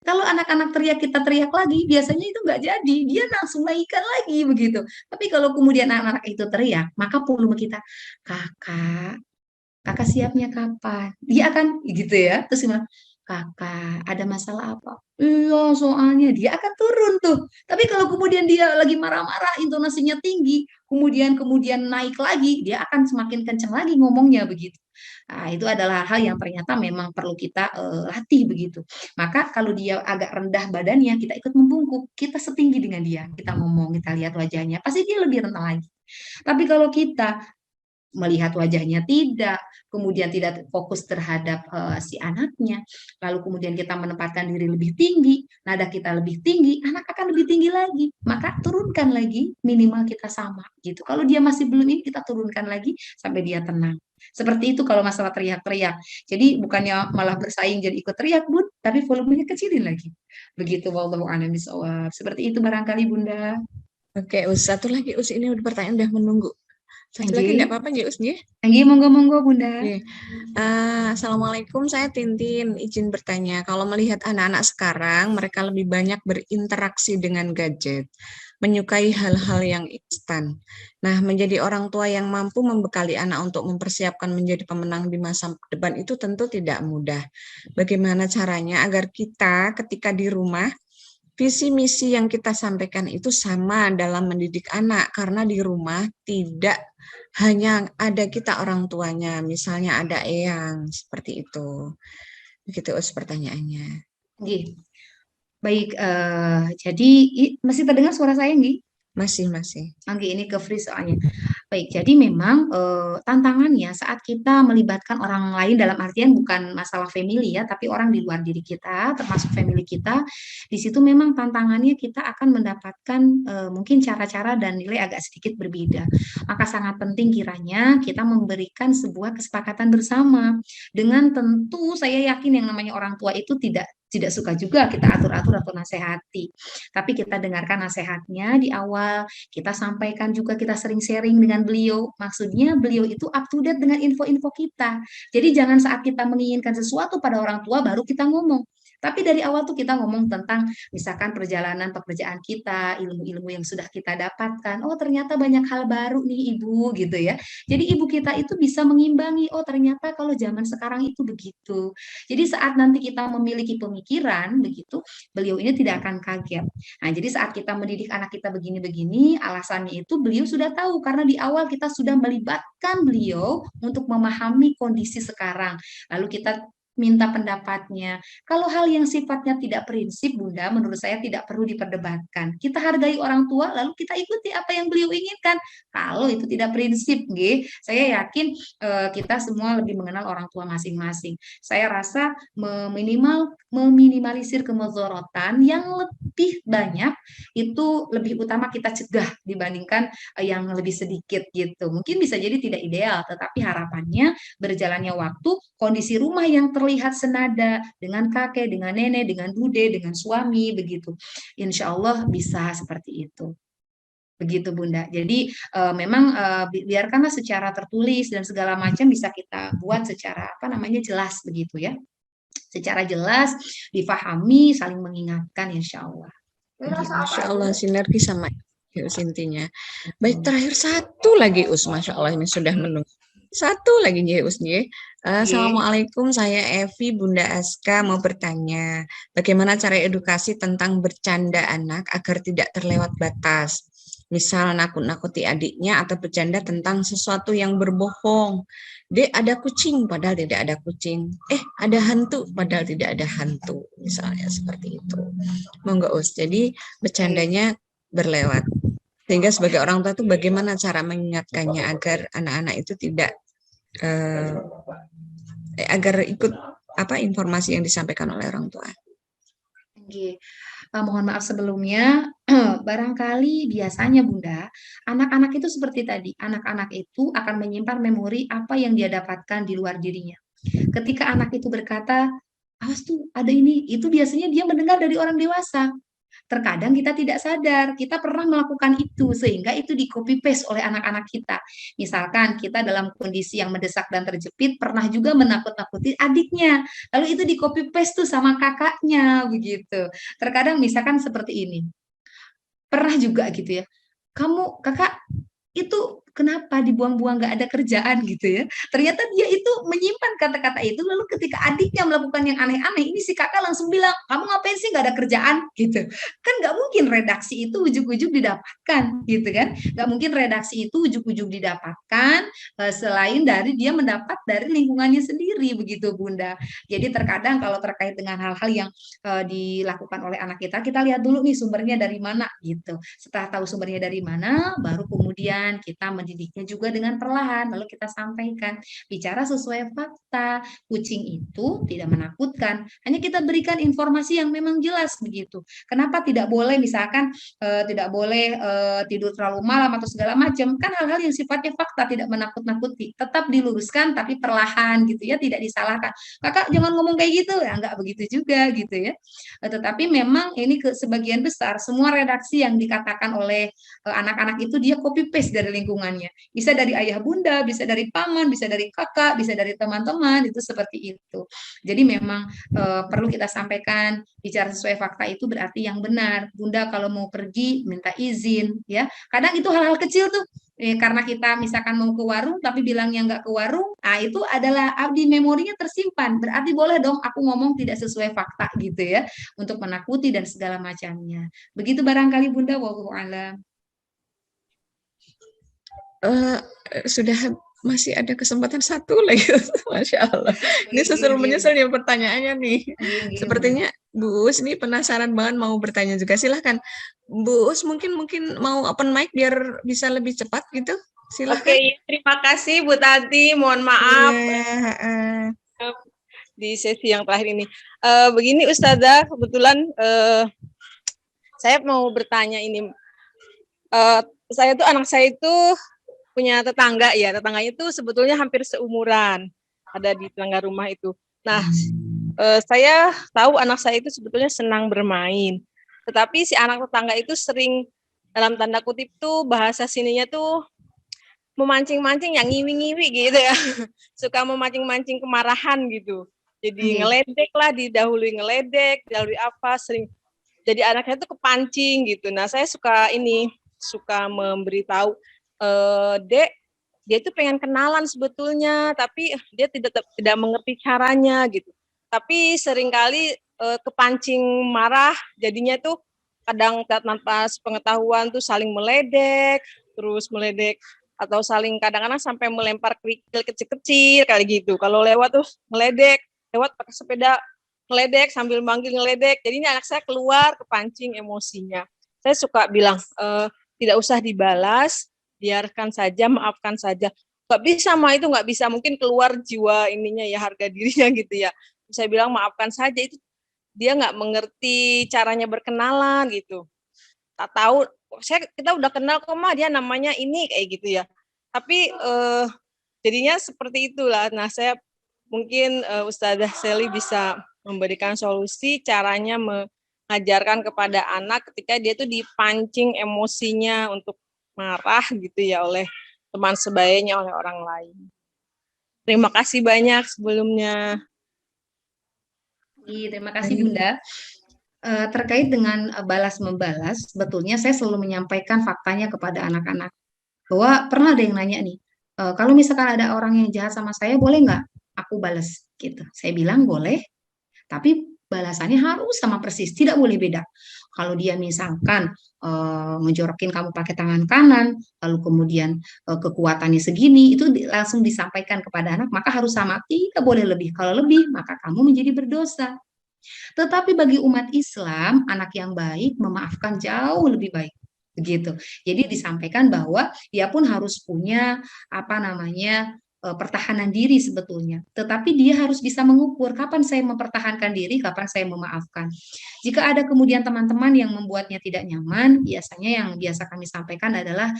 Kalau anak-anak teriak, kita teriak lagi, biasanya itu nggak jadi, dia langsung naikkan lagi begitu. Tapi kalau kemudian anak-anak itu teriak, maka volume kita, kakak siapnya kapan? Dia akan gitu ya, terus gimana? Kakak, ada masalah apa? Iya, soalnya dia akan turun tuh. Tapi kalau kemudian dia lagi marah-marah, intonasinya tinggi, kemudian naik lagi, dia akan semakin kencang lagi ngomongnya begitu. Nah, itu adalah hal yang ternyata memang perlu kita latih begitu. Maka kalau dia agak rendah badannya, kita ikut membungkuk, kita setinggi dengan dia, kita ngomong, kita lihat wajahnya, pasti dia lebih rendah lagi. Tapi kalau kita melihat wajahnya tidak, kemudian tidak fokus terhadap si anaknya, lalu kemudian kita menempatkan diri lebih tinggi, nada kita lebih tinggi, anak akan lebih tinggi lagi, maka turunkan lagi, minimal kita sama gitu. Kalau dia masih belum ini, kita turunkan lagi sampai dia tenang. Seperti itu kalau masalah teriak-teriak. Jadi bukannya malah bersaing jadi ikut teriak, Bun, tapi volumenya kecilin lagi. Begitu, wallahu a'lam bishawab. Seperti itu barangkali, Bunda. Oke, satu lagi, ini pertanyaan udah menunggu. Satu lagi enggak apa-apa nggih, Us nggih? Nggih, monggo Bunda. Nggih. Assalamualaikum, saya Tintin, izin bertanya. Kalau melihat anak-anak sekarang, mereka lebih banyak berinteraksi dengan gadget, menyukai hal-hal yang instan. Nah, menjadi orang tua yang mampu membekali anak untuk mempersiapkan menjadi pemenang di masa depan itu tentu tidak mudah. Bagaimana caranya agar kita ketika di rumah, visi misi yang kita sampaikan itu sama dalam mendidik anak, karena di rumah tidak hanya ada kita orang tuanya, misalnya ada eyang, seperti itu. Begitu Us pertanyaannya. Nggih. Baik, jadi masih terdengar suara saya nggih? Masih. Oke, ini ke free soalnya. Baik, jadi memang tantangannya saat kita melibatkan orang lain dalam artian bukan masalah family ya, tapi orang di luar diri kita, termasuk family kita, di situ memang tantangannya kita akan mendapatkan mungkin cara-cara dan nilai agak sedikit berbeda. Maka sangat penting kiranya kita memberikan sebuah kesepakatan bersama. Dengan tentu saya yakin yang namanya orang tua itu tidak suka juga kita atur-atur atau nasihati. Tapi kita dengarkan nasihatnya di awal, kita sampaikan juga, kita sering sharing dengan beliau. Maksudnya beliau itu up to date dengan info-info kita. Jadi jangan saat kita menginginkan sesuatu pada orang tua baru kita ngomong. Tapi dari awal tuh kita ngomong tentang misalkan perjalanan pekerjaan kita, ilmu-ilmu yang sudah kita dapatkan. Oh, ternyata banyak hal baru nih Ibu gitu ya. Jadi ibu kita itu bisa mengimbangi, oh ternyata kalau zaman sekarang itu begitu. Jadi saat nanti kita memiliki pemikiran begitu, beliau ini tidak akan kaget. Nah, jadi saat kita mendidik anak kita begini-begini, alasannya itu beliau sudah tahu karena di awal kita sudah melibatkan beliau untuk memahami kondisi sekarang. Lalu kita minta pendapatnya. Kalau hal yang sifatnya tidak prinsip, Bunda, menurut saya tidak perlu diperdebatkan. Kita hargai orang tua, lalu kita ikuti apa yang beliau inginkan. Kalau itu tidak prinsip, saya yakin kita semua lebih mengenal orang tua masing-masing. Saya rasa meminimalisir kemudharatan yang lebih banyak itu lebih utama kita cegah dibandingkan yang lebih sedikit gitu. Mungkin bisa jadi tidak ideal, tetapi harapannya berjalannya waktu, kondisi rumah yang terlihat senada dengan kakek, dengan nenek, dengan bude, dengan suami begitu. Insya Allah bisa seperti itu. Begitu Bunda. Jadi memang biarkanlah secara tertulis dan segala macam bisa kita buat secara jelas begitu ya. Secara jelas difahami, saling mengingatkan insya Allah. Masya Allah, sinergi sama Us intinya. Baik, terakhir satu lagi Us, Masya Allah ini sudah menunggu. Satu lagi Us nih. Assalamualaikum, saya Evi, Bunda Aska mau bertanya, bagaimana cara edukasi tentang bercanda anak agar tidak terlewat batas? Misal nakut-nakuti adiknya atau bercanda tentang sesuatu yang berbohong. Dek, ada kucing, padahal tidak ada kucing. Ada hantu, padahal tidak ada hantu. Misalnya seperti itu. Monggo Us, jadi bercandanya berlewat. Sehingga sebagai orang tua itu bagaimana cara mengingatkannya agar anak-anak itu tidak agar ikut informasi yang disampaikan oleh orang tua. Mohon maaf sebelumnya, barangkali biasanya Bunda, anak-anak itu seperti tadi, anak-anak itu akan menyimpan memori apa yang dia dapatkan di luar dirinya. Ketika anak itu berkata, awas tuh ada ini, itu biasanya dia mendengar dari orang dewasa. Terkadang kita tidak sadar, kita pernah melakukan itu, sehingga itu di copy paste oleh anak-anak kita. Misalkan kita dalam kondisi yang mendesak dan terjepit, pernah juga menakut-nakuti adiknya, lalu itu di copy paste tuh sama kakaknya, begitu. Terkadang misalkan seperti ini, pernah juga gitu ya, kakak, itu kenapa dibuang-buang gak ada kerjaan gitu ya. Ternyata dia itu menyimpan kata-kata itu, lalu ketika adiknya melakukan yang aneh-aneh, ini si kakak langsung bilang, kamu ngapain sih gak ada kerjaan gitu. Kan gak mungkin redaksi itu ujuk-ujuk didapatkan gitu kan. Gak mungkin redaksi itu ujuk-ujuk didapatkan selain dari dia mendapat dari lingkungannya sendiri begitu Bunda. Jadi terkadang kalau terkait dengan hal-hal yang dilakukan oleh anak kita lihat dulu nih sumbernya dari mana gitu. Setelah tahu sumbernya dari mana, baru kemudian kita mendidiknya juga dengan perlahan, lalu kita sampaikan, bicara sesuai fakta, kucing itu tidak menakutkan, hanya kita berikan informasi yang memang jelas begitu. Kenapa tidak boleh misalkan tidak boleh tidur terlalu malam atau segala macam, kan hal-hal yang sifatnya fakta tidak menakut-nakuti, tetap diluruskan tapi perlahan gitu ya, tidak disalahkan. Kakak jangan ngomong kayak gitu, ya enggak begitu juga gitu ya. Tetapi memang ini sebagian besar semua redaksi yang dikatakan oleh anak-anak itu dia copy paste dari lingkungan lingkungannya. Bisa dari ayah bunda, bisa dari paman, bisa dari kakak, bisa dari teman-teman, itu seperti itu. Jadi memang perlu kita sampaikan, bicara sesuai fakta itu berarti yang benar. Bunda kalau mau pergi minta izin, ya. Kadang itu hal-hal kecil tuh. Karena kita misalkan mau ke warung tapi bilangnya nggak ke warung, itu adalah di memorinya tersimpan. Berarti boleh dong aku ngomong tidak sesuai fakta gitu ya, untuk menakuti dan segala macamnya. Begitu barangkali Bunda, wallahu a'lam. Sudah masih ada kesempatan satu lagi. Masya Allah. Ini susul menyusul ya pertanyaannya nih. Sepertinya Bu Us ini penasaran banget mau bertanya juga. Silahkan Bu Us, mungkin mau open mic biar bisa lebih cepat gitu. Silahkan. Oke, terima kasih Bu Tati. Mohon maaf di sesi yang terakhir ini. Begini Ustazah, kebetulan saya mau bertanya ini. Anak saya itu punya tetangga ya, tetangganya itu sebetulnya hampir seumuran, ada di tetangga rumah itu. Nah, saya tahu anak saya itu sebetulnya senang bermain, tetapi si anak tetangga itu sering, dalam tanda kutip tuh bahasa sininya tuh memancing-mancing yang ngiwi-ngiwi gitu ya, suka memancing-mancing kemarahan gitu. Jadi ngeledek lah, didahului ngeledek, didahului apa, sering. Jadi anaknya tuh kepancing gitu. Nah, saya suka memberitahu, Dek, dia itu pengen kenalan sebetulnya, tapi dia tidak mengerti caranya gitu. Tapi seringkali kepancing marah, jadinya tuh kadang tanpa pengetahuan tuh saling meledek, atau saling kadang-kadang sampai melempar kerikil kecil-kecil kali gitu. Kalau lewat tuh meledek, lewat pakai sepeda meledek sambil manggil ngeledek. Jadinya anak saya keluar kepancing emosinya. Saya suka bilang, tidak usah dibalas, biarkan saja, maafkan saja. Nggak bisa, Ma, itu nggak bisa. Mungkin keluar jiwa ininya ya, harga dirinya gitu ya. Saya bilang maafkan saja, itu dia nggak mengerti caranya berkenalan gitu. Tak tahu, kita udah kenal kok, Ma, dia namanya ini, kayak gitu ya. Tapi jadinya seperti itulah. Nah, saya mungkin Ustazah Sally bisa memberikan solusi caranya mengajarkan kepada anak ketika dia tuh dipancing emosinya untuk marah gitu ya oleh teman sebayanya, oleh orang lain. Terima kasih banyak sebelumnya. Terima kasih Bunda. Terkait dengan balas-membalas, sebetulnya saya selalu menyampaikan faktanya kepada anak-anak. Bahwa pernah ada yang nanya nih, kalau misalkan ada orang yang jahat sama saya, boleh nggak aku balas? Gitu. Saya bilang boleh, tapi balasannya harus sama persis, tidak boleh beda. Kalau dia misalkan ngejorokin kamu pakai tangan kanan, lalu kemudian kekuatannya segini, itu langsung disampaikan kepada anak, maka harus sama, tidak boleh lebih. Kalau lebih, maka kamu menjadi berdosa. Tetapi bagi umat Islam, anak yang baik memaafkan jauh lebih baik. Begitu. Jadi disampaikan bahwa dia pun harus punya pertahanan diri sebetulnya. Tetapi dia harus bisa mengukur kapan saya mempertahankan diri, kapan saya memaafkan. Jika ada kemudian teman-teman yang membuatnya tidak nyaman, biasanya yang biasa kami sampaikan adalah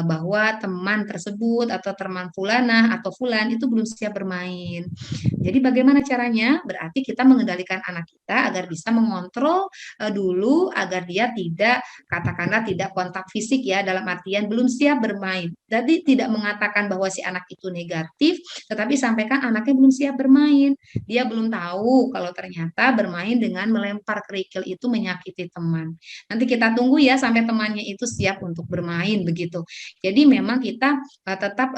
bahwa teman tersebut atau teman fulana atau fulan itu belum siap bermain. Jadi bagaimana caranya? Berarti kita mengendalikan anak kita agar bisa mengontrol dulu agar dia katakanlah tidak kontak fisik ya, dalam artian belum siap bermain. Jadi tidak mengatakan bahwa si anak itu negatif, tetapi sampaikan anaknya belum siap bermain. Dia belum tahu kalau ternyata bermain dengan melempar kerikil itu menyakiti teman. Nanti kita tunggu ya sampai temannya itu siap untuk bermain begitu. Jadi memang kita tetap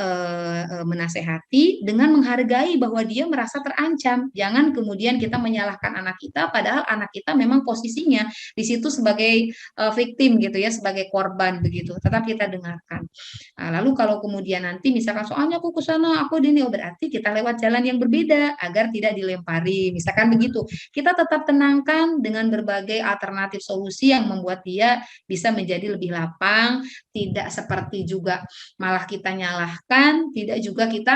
menasehati dengan menghargai bahwa dia merasa terancam. Jangan kemudian kita menyalahkan anak kita, padahal anak kita memang posisinya di situ sebagai victim gitu ya, sebagai korban begitu. Tetap kita dengarkan. Lalu kalau kemudian nanti misalkan soalnya aku ke sana, aku ini, berarti kita lewat jalan yang berbeda agar tidak dilempari. Misalkan begitu. Kita tetap tenangkan dengan berbagai alternatif solusi yang membuat dia bisa menjadi lebih lapang, tidak seperti juga malah kita nyalahkan, tidak juga kita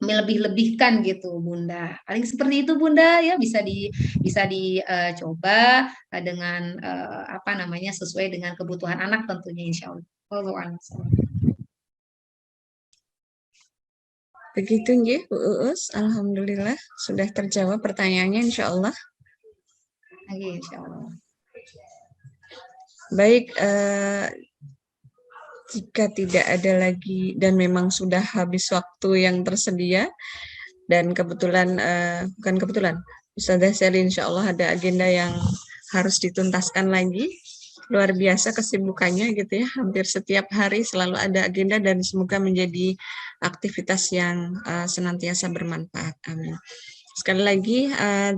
melebih-lebihkan gitu Bunda. Paling seperti itu Bunda ya, bisa dicoba dengan sesuai dengan kebutuhan anak tentunya insya Allah. Begitu nggih Bu Uus, alhamdulillah sudah terjawab pertanyaannya insya Allah. Insya Allah. Baik, jika tidak ada lagi dan memang sudah habis waktu yang tersedia, dan kebetulan, bukan kebetulan, Ustazah Sally insya Allah ada agenda yang harus dituntaskan lagi. Luar biasa kesibukannya gitu ya, hampir setiap hari selalu ada agenda dan semoga menjadi aktivitas yang senantiasa bermanfaat. Amin. Sekali lagi,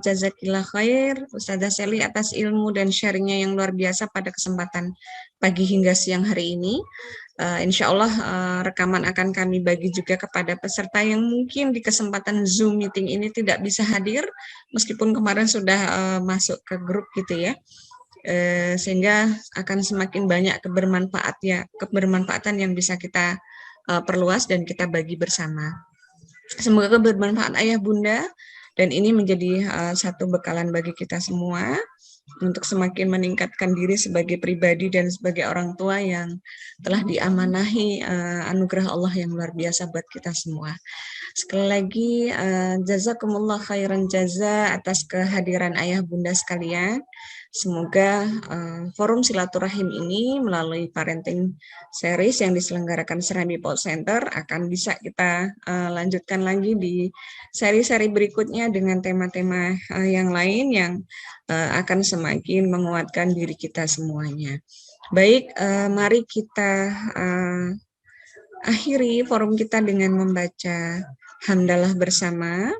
jazakillah khair Ustazah Sally atas ilmu dan sharingnya yang luar biasa pada kesempatan pagi hingga siang hari ini. Insya Allah rekaman akan kami bagi juga kepada peserta yang mungkin di kesempatan Zoom meeting ini tidak bisa hadir, meskipun kemarin sudah masuk ke grup gitu ya, sehingga akan semakin banyak kebermanfaatan yang bisa kita perluas dan kita bagi bersama. Semoga bermanfaat ayah bunda, dan ini menjadi satu bekalan bagi kita semua untuk semakin meningkatkan diri sebagai pribadi dan sebagai orang tua yang telah diamanahi anugerah Allah yang luar biasa buat kita semua. Sekali lagi, jazakumullah khairan jaza atas kehadiran ayah bunda sekalian. Semoga forum silaturahim ini melalui parenting series yang diselenggarakan Serambi Paut Center akan bisa kita lanjutkan lagi di seri-seri berikutnya dengan tema-tema yang lain yang akan semakin menguatkan diri kita semuanya. Baik, mari kita akhiri forum kita dengan membaca hamdalah bersama.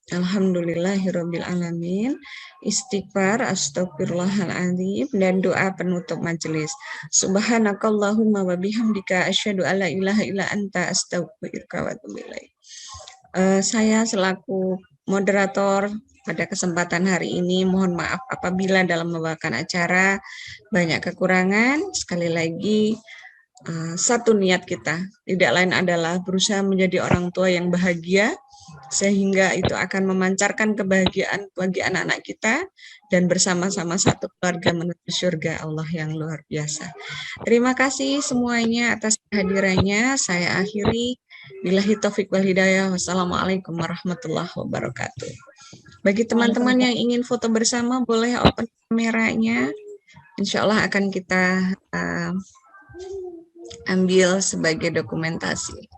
Alhamdulillahirabbil alamin, istighfar, astagfirullahaladzim, dan doa penutup majelis. Subhanakallahumma wa bihamdika asyhadu alla ilaha illa anta astaghfiruka wa atubu ilaik. Saya selaku moderator pada kesempatan hari ini mohon maaf apabila dalam membawakan acara banyak kekurangan. Sekali lagi, satu niat kita tidak lain adalah berusaha menjadi orang tua yang bahagia, sehingga itu akan memancarkan kebahagiaan bagi anak-anak kita dan bersama-sama satu keluarga menuju surga Allah yang luar biasa. Terima kasih semuanya atas kehadirannya. Saya akhiri. Billahi taufik wal hidayah. Wassalamualaikum warahmatullahi wabarakatuh. Bagi teman-teman yang ingin foto bersama boleh open kameranya. Insya Allah akan kita ambil sebagai dokumentasi.